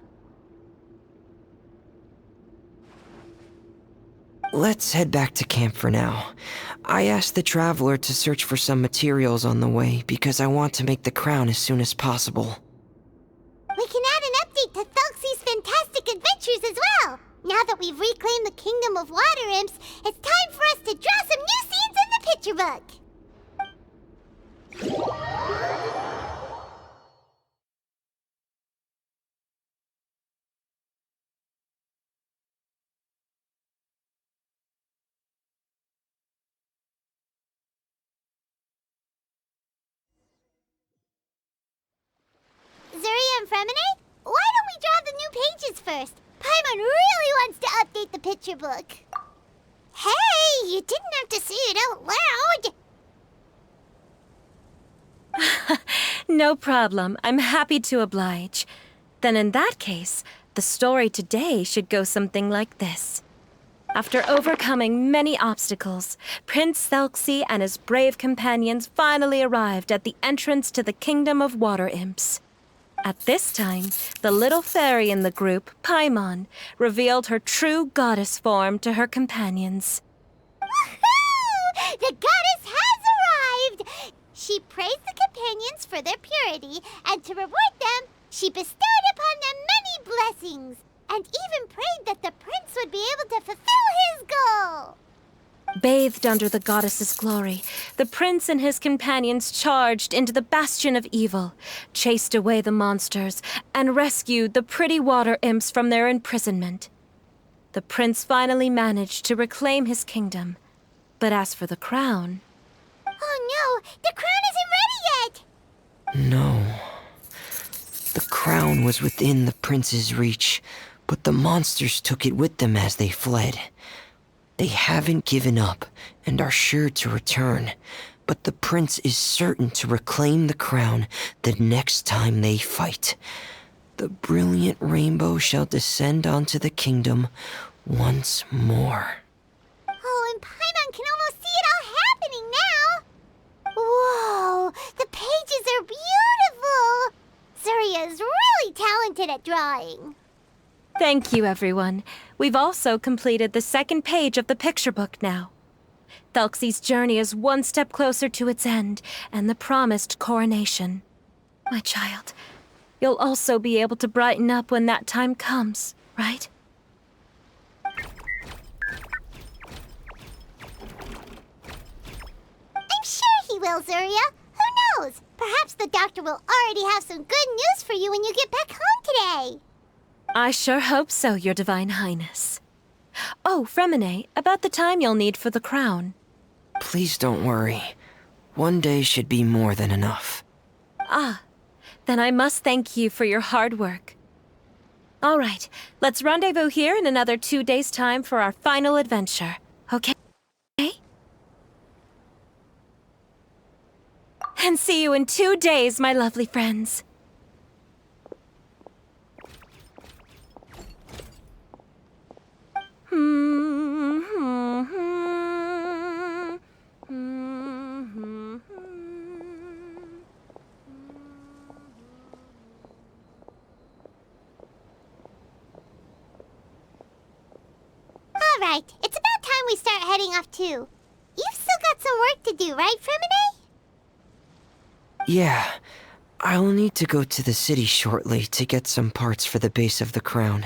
Let's head back to camp for now. I asked the Traveler to search for some materials on the way because I want to make the crown as soon as possible. We can add an update to Thelxie's fantastic adventures as well! Now that we've reclaimed the Kingdom of Water Imps, it's time for us to draw some new scenes in the picture book! Zuria and Fremine, why don't we draw the new pages first? Paimon really wants to update the picture book. Hey, you didn't have to say it out loud. No problem. I'm happy to oblige. Then in that case, the story today should go something like this. After overcoming many obstacles, Prince Thelxie and his brave companions finally arrived at the entrance to the Kingdom of Water Imps. At this time, the little fairy in the group, Paimon, revealed her true goddess form to her companions. Woohoo! The goddess has arrived! she praised the companions for their purity, and to reward them, she bestowed upon them many blessings, and even prayed that the prince would be able to fulfill his goal. Bathed under the goddess's glory, the prince and his companions charged into the bastion of evil, chased away the monsters, and rescued the pretty water imps from their imprisonment. The prince finally managed to reclaim his kingdom. But as for the crown... Oh no, the crown isn't ready yet! No. The crown was within the prince's reach, but the monsters took it with them as they fled. They haven't given up and are sure to return, but the prince is certain to reclaim the crown the next time they fight. The brilliant rainbow shall descend onto the kingdom once more. Oh, and Paimon can almost see it all happening now! Whoa, the pages are beautiful! Surya is really talented at drawing. Thank you, everyone. We've also completed the second page of the picture book now. Thelxie's journey is one step closer to its end, and the promised coronation. My child, you'll also be able to brighten up when that time comes, right? I'm sure he will, Surya. Who knows? Perhaps the doctor will already have some good news for you when you get back home today. I sure hope so, Your Divine Highness. Oh, Fremine, about the time you'll need for the crown. Please don't worry. One day should be more than enough. Ah, then I must thank you for your hard work. All right, let's rendezvous here in another 2 days' time for our final adventure, okay? And see you in 2 days, my lovely friends. All right, it's about time we start heading off too. You've still got some work to do, right, Fremine? Yeah, I'll need to go to the city shortly to get some parts for the base of the crown.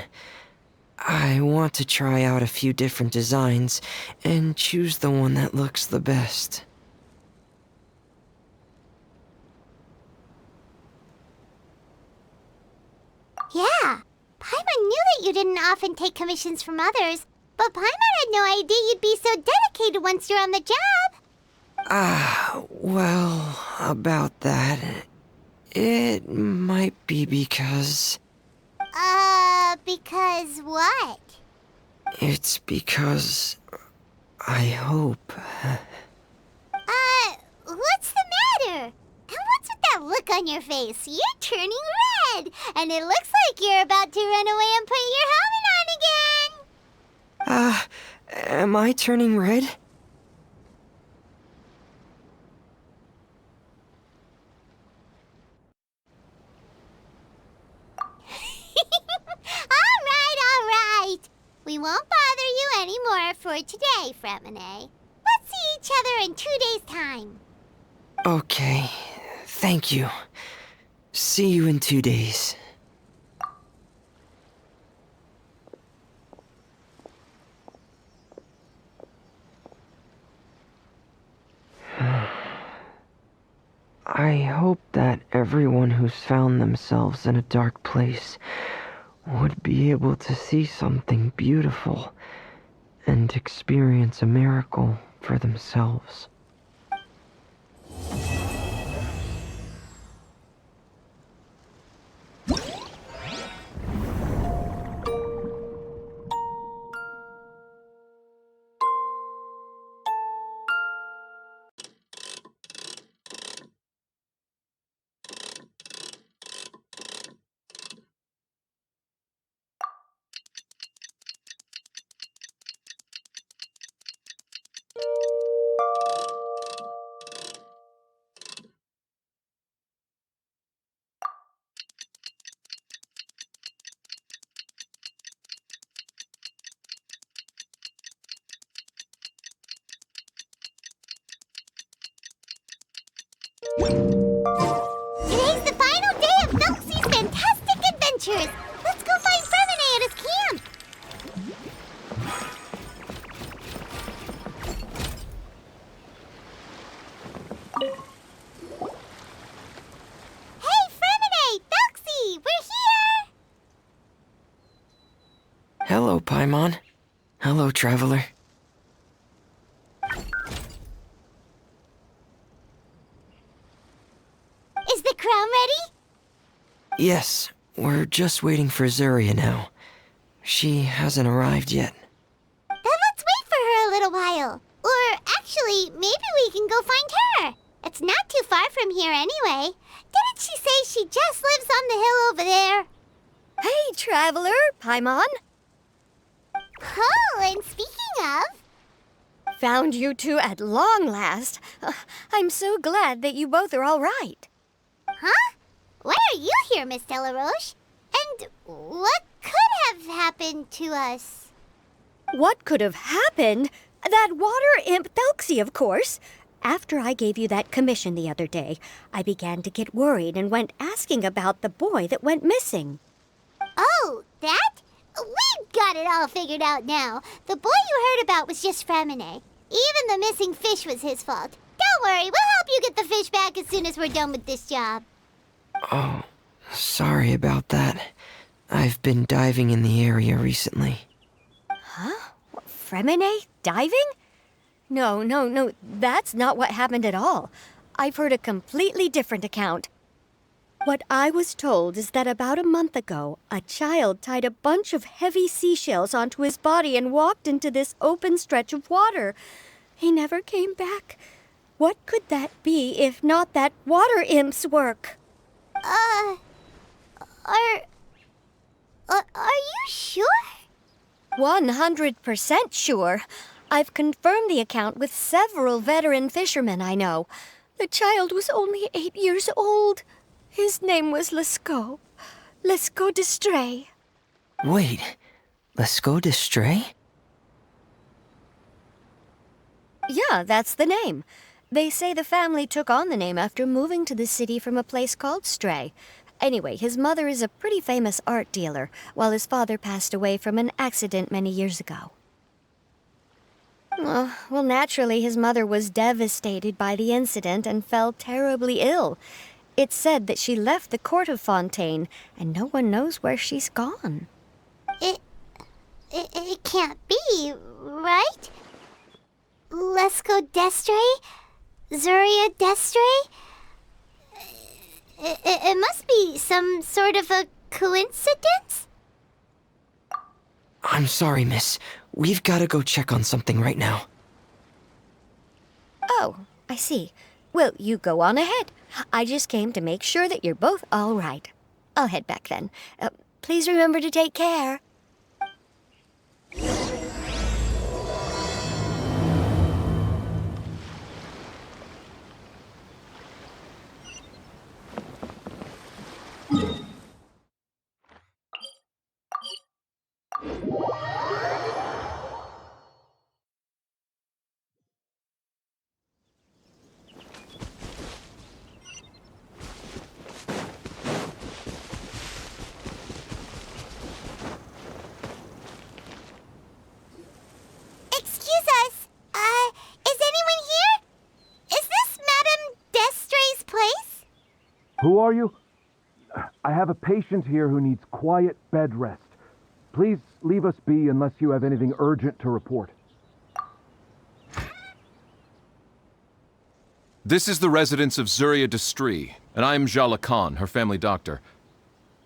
I want to try out a few different designs and choose the one that looks the best. Yeah, Paimon knew that you didn't often take commissions from others, but Paimon had no idea you'd be so dedicated once you're on the job. Well, about that, it might be because... Because what? It's because... I hope... What's the matter? And what's with that look on your face? You're turning red, and it looks like you're about to run away and put your helmet on again. Am I turning red? All right. We won't bother you anymore for today, Fremine. Let's see each other in 2 days' time. Okay, thank you. See you in 2 days. I hope that everyone who's found themselves in a dark place would be able to see something beautiful and experience a miracle for themselves. adventures! Let's go find Fremine at his camp! Hey, Fremine! Thelxie! We're here! Hello, Paimon. Hello, traveler. Is the crown ready? Yes, we're just waiting for Zuria now. She hasn't arrived yet. Then let's wait for her a little while. Or actually, maybe we can go find her. It's not too far from here anyway. Didn't she say she just lives on the hill over there? Hey, traveler, Paimon. Oh, and speaking of... Found you two at long last. I'm so glad that you both are all right. Huh? Why are you here, Miss Delaroche? And what could have happened to us? What could have happened? That water imp Thelxie, of course. After I gave you that commission the other day, I began to get worried and went asking about the boy that went missing. Oh, that? We've got it all figured out now. The boy you heard about was just Fremine. Even the missing fish was his fault. Don't worry, we'll help you get the fish back as soon as we're done with this job. Oh, sorry about that. I've been diving in the area recently. Huh? Fremine? Diving? No, that's not what happened at all. I've heard a completely different account. What I was told is that about a month ago, a child tied a bunch of heavy seashells onto his body and walked into this open stretch of water. He never came back. What could that be if not that water imp's work? Are you sure? 100% sure. I've confirmed the account with several veteran fishermen I know. The child was only 8 years old. His name was Lescaut. Lescaut d'Estray. Wait, Lescaut d'Estray? Yeah, that's the name. They say the family took on the name after moving to the city from a place called Stray. Anyway, his mother is a pretty famous art dealer, while his father passed away from an accident many years ago. Well, naturally, his mother was devastated by the incident and fell terribly ill. It's said that she left the court of Fontaine, and no one knows where she's gone. It can't be, right? Lescaut d'Estray? Zuria d'Estray? It must be some sort of a coincidence? I'm sorry, miss. We've got to go check on something right now. Oh, I see. Well, you go on ahead. I just came to make sure that you're both all right. I'll head back then. Please remember to take care. Excuse us. Is anyone here? Is this Madame d'Estray's place? Who are you? I have a patient here who needs quiet bed rest. Please leave us be unless you have anything urgent to report. This is the residence of Zuria d'Estray, and I'm Jangan, her family doctor.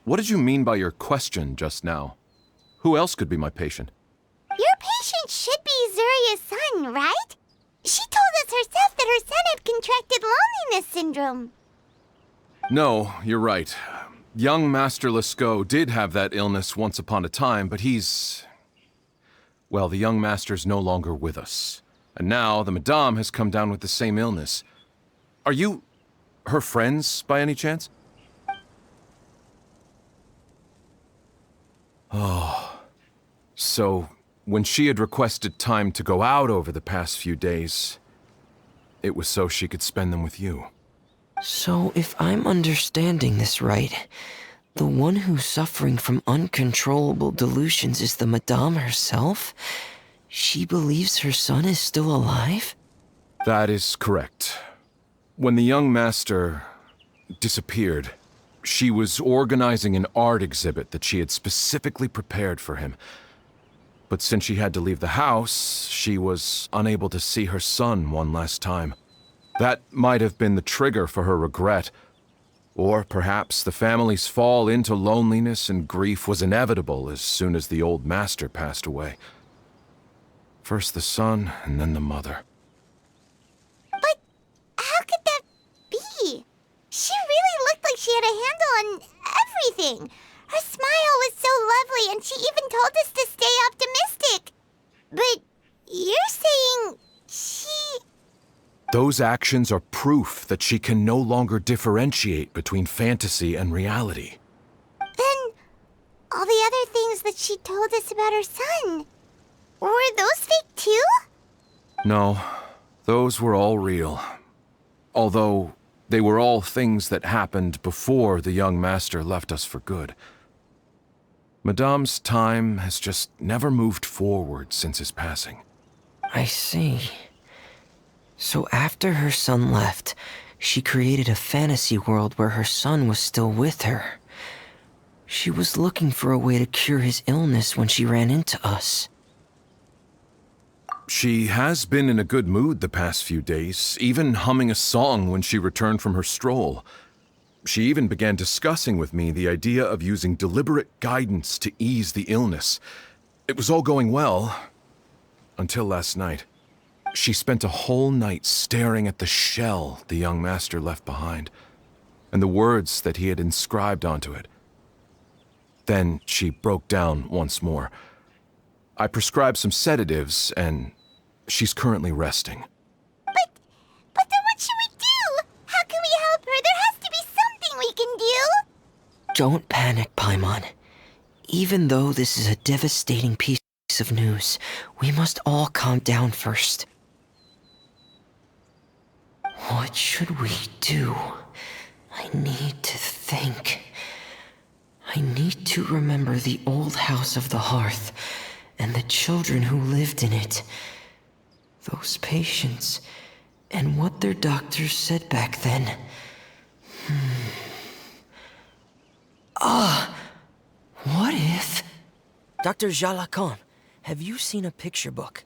What did you mean by your question just now? Who else could be my patient? Your patient should be Zuria's son, right? She told us herself that her son had contracted loneliness syndrome. No, you're right. Young Master Lescaut did have that illness once upon a time, but well, the young master's no longer with us. And now the Madame has come down with the same illness. Are you her friends, by any chance? Oh. So, when she had requested time to go out over the past few days, it was so she could spend them with you. So, if I'm understanding this right, The one who's suffering from uncontrollable delusions is the Madame herself? She believes her son is still alive? That is correct. When the young master disappeared, she was organizing an art exhibit that she had specifically prepared for him. But since she had to leave the house, she was unable to see her son one last time. That might have been the trigger for her regret. Or perhaps the family's fall into loneliness and grief was inevitable as soon as the old master passed away. First the son, and then the mother. But how could that be? She really looked like she had a handle on everything. Her smile was so lovely, and she even told us to stay optimistic. But you're saying she... Those actions are proof that she can no longer differentiate between fantasy and reality. Then all the other things that she told us about her son, were those fake too? No, those were all real. Although they were all things that happened before the young master left us for good. Madame's time has just never moved forward since his passing. I see. So after her son left, she created a fantasy world where her son was still with her. She was looking for a way to cure his illness when she ran into us. She has been in a good mood the past few days, even humming a song when she returned from her stroll. She even began discussing with me the idea of using deliberate guidance to ease the illness. It was all going well, until last night. She spent a whole night staring at the shell the young master left behind, and the words that he had inscribed onto it. Then she broke down once more. I prescribed some sedatives, and she's currently resting. But then what should we do? How can we help her? There has to be something we can do. Don't panic, Paimon. Even though this is a devastating piece of news, we must all calm down first. What should we do? I need to think. I need to remember the old house of the hearth and the children who lived in it. Those patients and what their doctors said back then. What if... Dr. Jalacan, have you seen a picture book?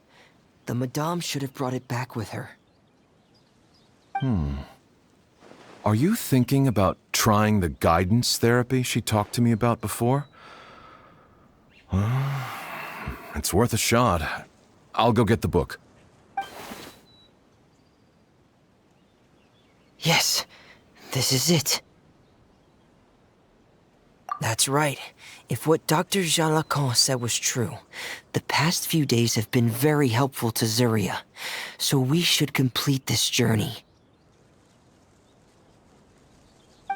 The Madame should have brought it back with her. Are you thinking about trying the guidance therapy she talked to me about before? It's worth a shot. I'll go get the book. Yes, this is it. That's right. If what Dr. Jalacan said was true, the past few days have been very helpful to Zuria, so we should complete this journey.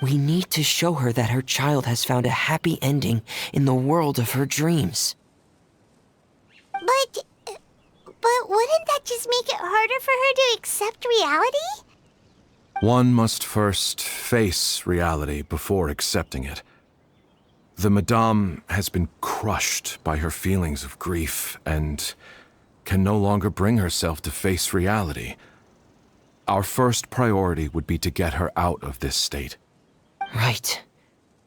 We need to show her that her child has found a happy ending in the world of her dreams. But wouldn't that just make it harder for her to accept reality? One must first face reality before accepting it. The Madame has been crushed by her feelings of grief and can no longer bring herself to face reality. Our first priority would be to get her out of this state. Right.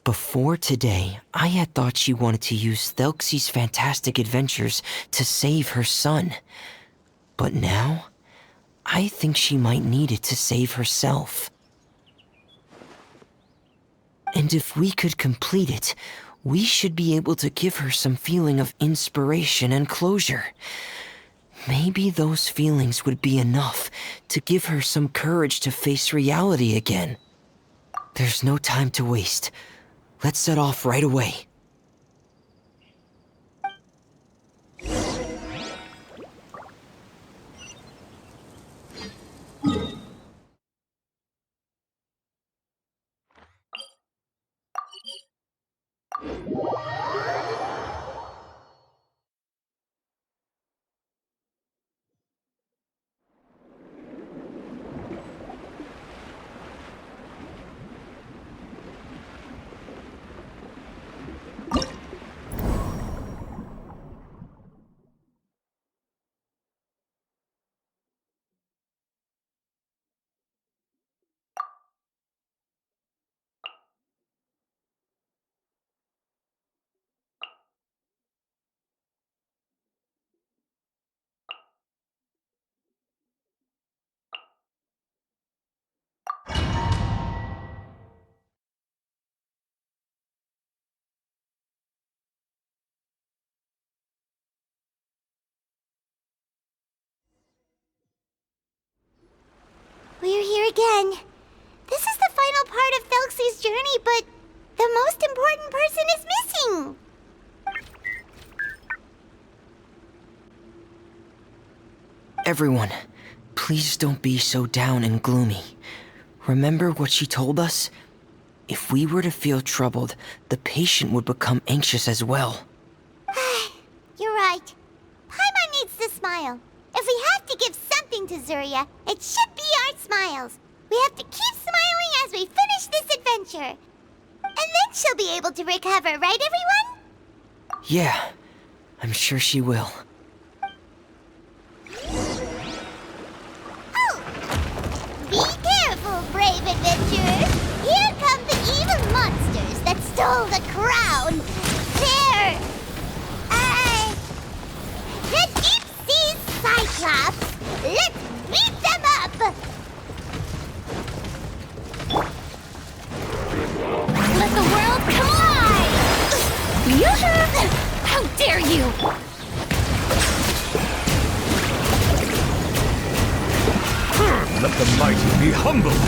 Before today, I had thought she wanted to use Thelxie's fantastic adventures to save her son. But now, I think she might need it to save herself. And if we could complete it, we should be able to give her some feeling of inspiration and closure. Maybe those feelings would be enough to give her some courage to face reality again. There's no time to waste. Let's set off right away. We're here again. This is the final part of Thelxie's journey, but the most important person is missing. Everyone, please don't be so down and gloomy. Remember what she told us? If we were to feel troubled, the patient would become anxious as well. You're right. Paimon needs to smile. If we have to give something to Zuria, it should be our smiles. We have to keep smiling as we finish this adventure. And then she'll be able to recover, right, everyone? Yeah, I'm sure she will. Oh! Be careful, brave adventurers! Here come the evil monsters that stole the crown! They're... the Deep Sea Cyclops! Let's beat them up! Let the world collide! Yoo-hoo! How dare you! Let the mighty be humbled!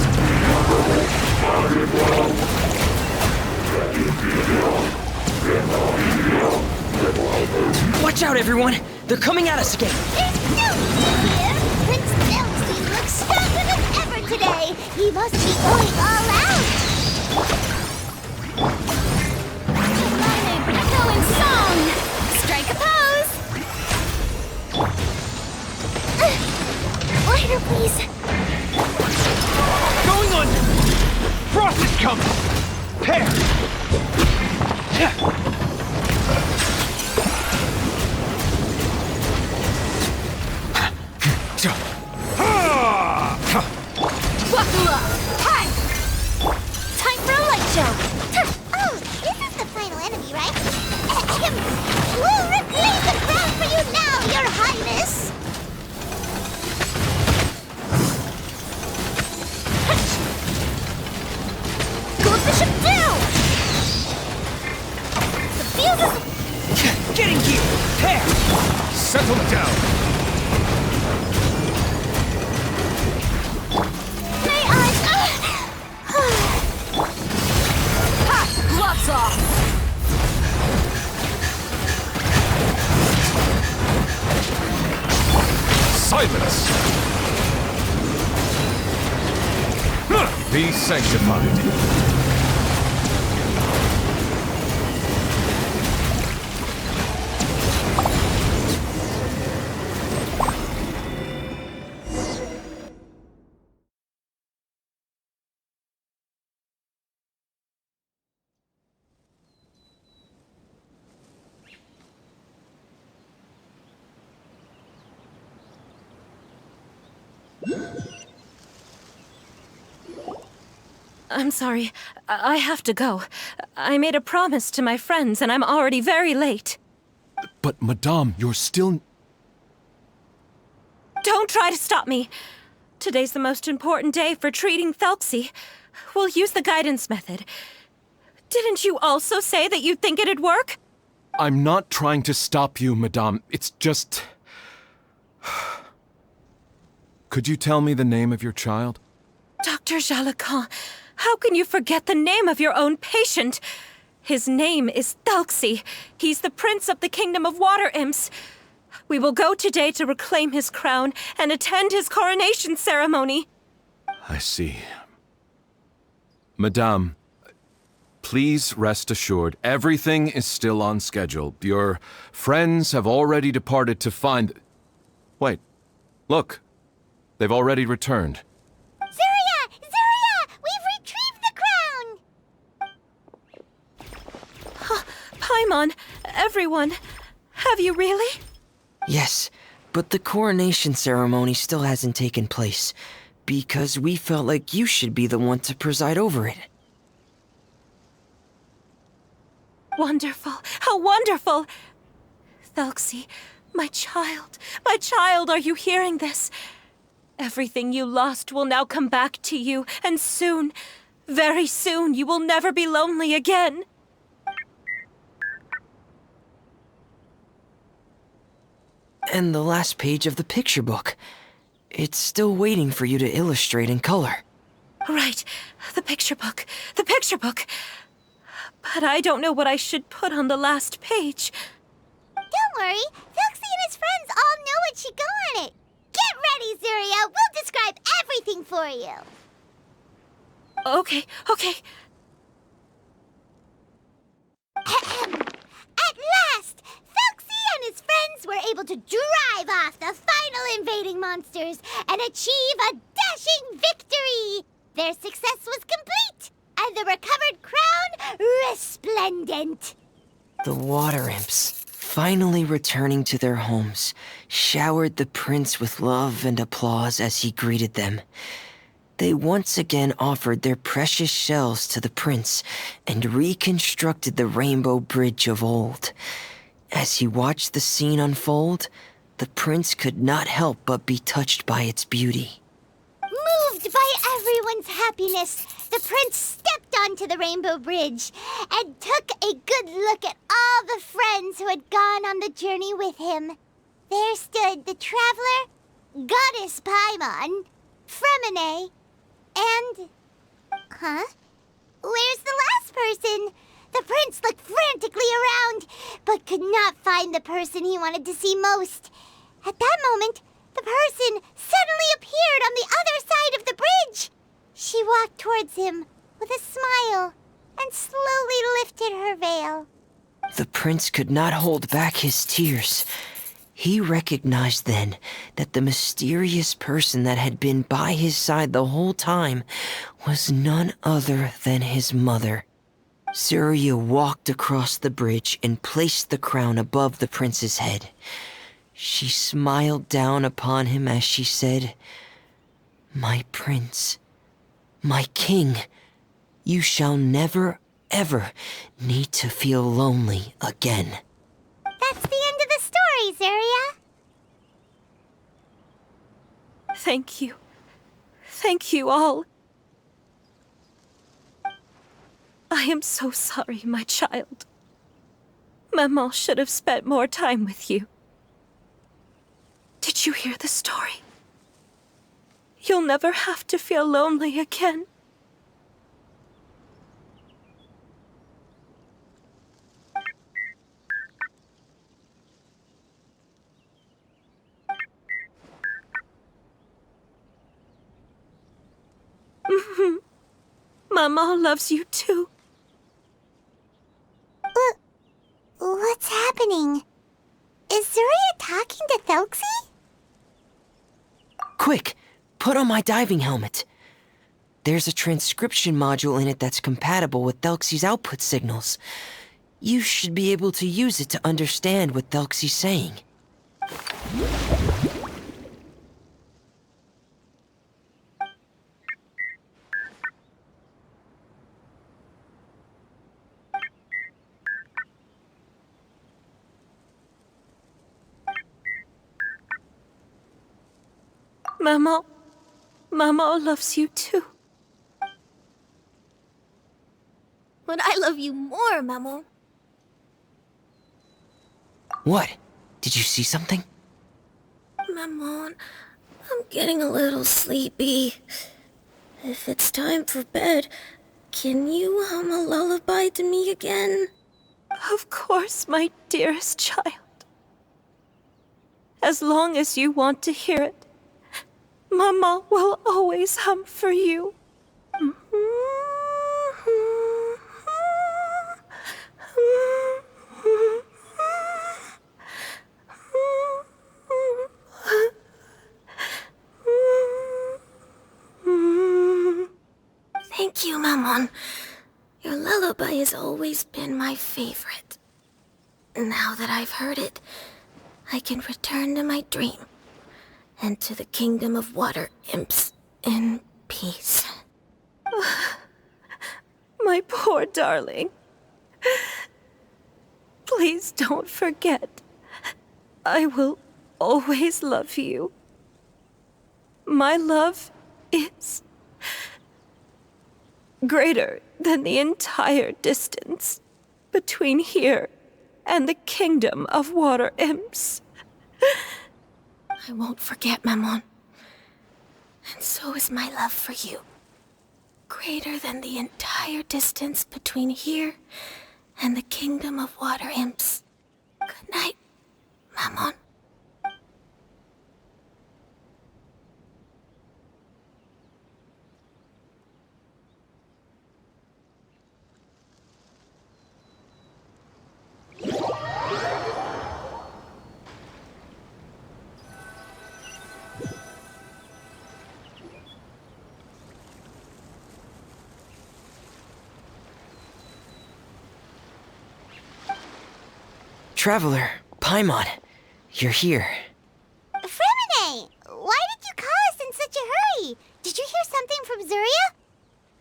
Watch out, everyone! They're coming at us again! There's no need here! Prince Thelxie looks stronger than ever today! He must be going all out! Echoing song! Strike a pose! Lighter, please! Going under! Frost is coming! Pair! Buckle up! Time! Time for a light show! Oh, this is the final enemy, right? We'll reclaim the crown for you now, Your Highness! Go Bishop down! The field is... Get in gear! Pair! Settle down! May I... Ha! Gloves off! Silence! Be sanctified. I'm sorry. I have to go. I made a promise to my friends, and I'm already very late. But, Madame, you're still... Don't try to stop me. Today's the most important day for treating Thelxie. We'll use the guidance method. Didn't you also say that you'd think it'd work? I'm not trying to stop you, Madame. It's just... Could you tell me the name of your child? Dr. Jalacan, how can you forget the name of your own patient? His name is Thelxie. He's the prince of the kingdom of water imps. We will go today to reclaim his crown and attend his coronation ceremony. I see. Madame, please rest assured, everything is still on schedule. Your friends have already departed to find... Wait, look. They've already returned. Zuria! Zuria! We've retrieved the crown! Paimon, everyone, have you really? Yes, but the coronation ceremony still hasn't taken place, because we felt like you should be the one to preside over it. Wonderful! How wonderful! Thelxie, my child, are you hearing this? Everything you lost will now come back to you, and soon, very soon, you will never be lonely again. And the last page of the picture book. It's still waiting for you to illustrate in color. Right, the picture book. The picture book. But I don't know what I should put on the last page. Don't worry, Thelxie and his friends all know what should go on it. Get ready, Zuria. We'll describe everything for you. Okay. At last, Thelxie and his friends were able to drive off the final invading monsters and achieve a dashing victory. Their success was complete, and the recovered crown resplendent. The water imps, finally returning to their homes, showered the prince with love and applause as he greeted them. They once again offered their precious shells to the prince and reconstructed the rainbow bridge of old. As he watched the scene unfold, the prince could not help but be touched by its beauty. Moved by everyone's happiness, the prince stepped onto the rainbow bridge and took a good look at all the friends who had gone on the journey with him. There stood the traveler, Goddess Paimon, Fremine, and... Huh? Where's the last person? The prince looked frantically around, but could not find the person he wanted to see most. At that moment, the person suddenly appeared on the other side of the bridge. She walked towards him with a smile and slowly lifted her veil. The prince could not hold back his tears. He recognized then that the mysterious person that had been by his side the whole time was none other than his mother. Zuria walked across the bridge and placed the crown above the prince's head. She smiled down upon him as she said, "My prince, my king, you shall never, ever need to feel lonely again." That's the end of the story, Zuria. Thank you. Thank you all. I am so sorry, my child. Maman should have spent more time with you. Did you hear the story? You'll never have to feel lonely again. Mama loves you too. What's happening? Is Zuria talking to Thelxie? Quick, put on my diving helmet. There's a transcription module in it that's compatible with Thelxie's output signals. You should be able to use it to understand what Thelxie's saying. Mama loves you too. But I love you more, Maman. What? Did you see something? Maman, I'm getting a little sleepy. If it's time for bed, can you hum a lullaby to me again? Of course, my dearest child. As long as you want to hear it, Mama will always hum for you. Thank you, Maman. Your lullaby has always been my favorite. Now that I've heard it, I can return to my dream and to the kingdom of water imps in peace. My poor darling. Please don't forget. I will always love you. My love is greater than the entire distance between here and the kingdom of water imps. I won't forget, Maman. And so is my love for you. Greater than the entire distance between here and the kingdom of water imps. Good night, Mammon. Traveler, Paimon, you're here. Fremine, why did you call us in such a hurry? Did you hear something from Zuria?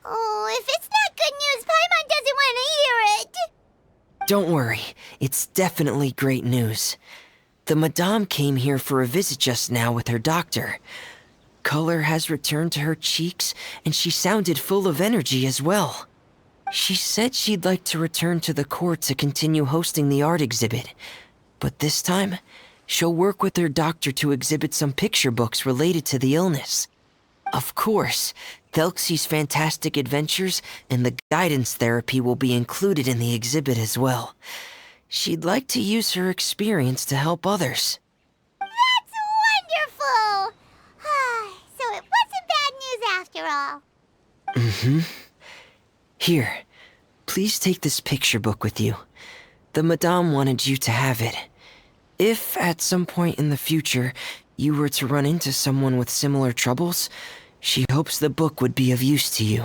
Oh, if it's not good news, Paimon doesn't want to hear it. Don't worry, it's definitely great news. The Madame came here for a visit just now with her doctor. Color has returned to her cheeks, and she sounded full of energy as well. She said she'd like to return to the court to continue hosting the art exhibit. But this time, she'll work with her doctor to exhibit some picture books related to the illness. Of course, Thelxie's fantastic adventures and the guidance therapy will be included in the exhibit as well. She'd like to use her experience to help others. That's wonderful! So it wasn't bad news after all. Mm-hmm. Here, please take this picture book with you. The Madame wanted you to have it. If, at some point in the future, you were to run into someone with similar troubles, she hopes the book would be of use to you.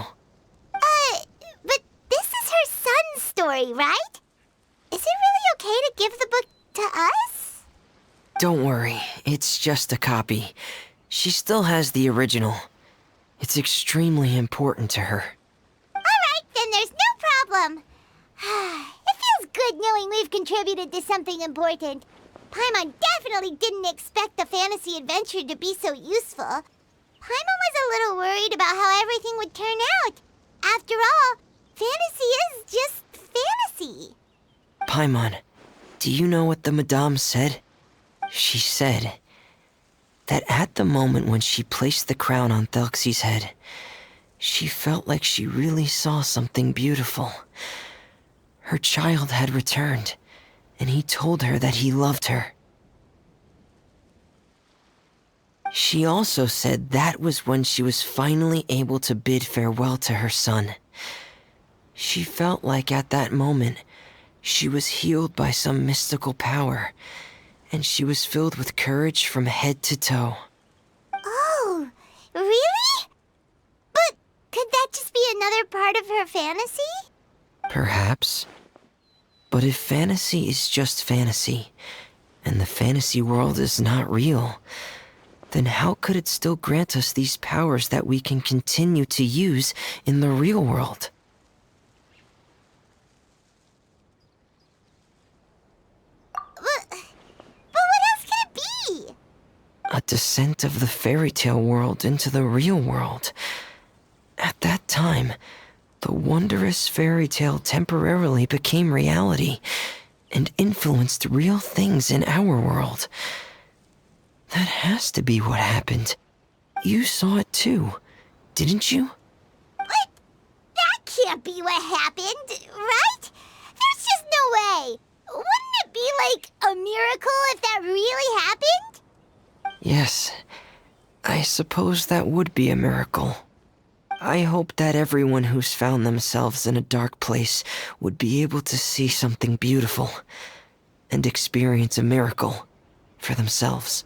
But this is her son's story, right? Is it really okay to give the book to us? Don't worry, it's just a copy. She still has the original. It's extremely important to her. Then there's no problem. It feels good knowing we've contributed to something important. Paimon definitely didn't expect the fantasy adventure to be so useful. Paimon was a little worried about how everything would turn out. After all, fantasy is just fantasy. Paimon, do you know what the Madame said? She said that at the moment when she placed the crown on Thelxie's head, she felt like she really saw something beautiful. Her child had returned, and he told her that he loved her. She also said that was when she was finally able to bid farewell to her son. She felt like at that moment, she was healed by some mystical power, and she was filled with courage from head to toe. Oh, really? But could that just be another part of her fantasy? Perhaps. But if fantasy is just fantasy, and the fantasy world is not real, then how could it still grant us these powers that we can continue to use in the real world? But what else could it be? A descent of the fairy tale world into the real world. At that time, the wondrous fairy tale temporarily became reality and influenced real things in our world. That has to be what happened. You saw it too, didn't you? But that can't be what happened, right? There's just no way. Wouldn't it be like a miracle if that really happened? Yes, I suppose that would be a miracle. I hope that everyone who's found themselves in a dark place would be able to see something beautiful and experience a miracle for themselves.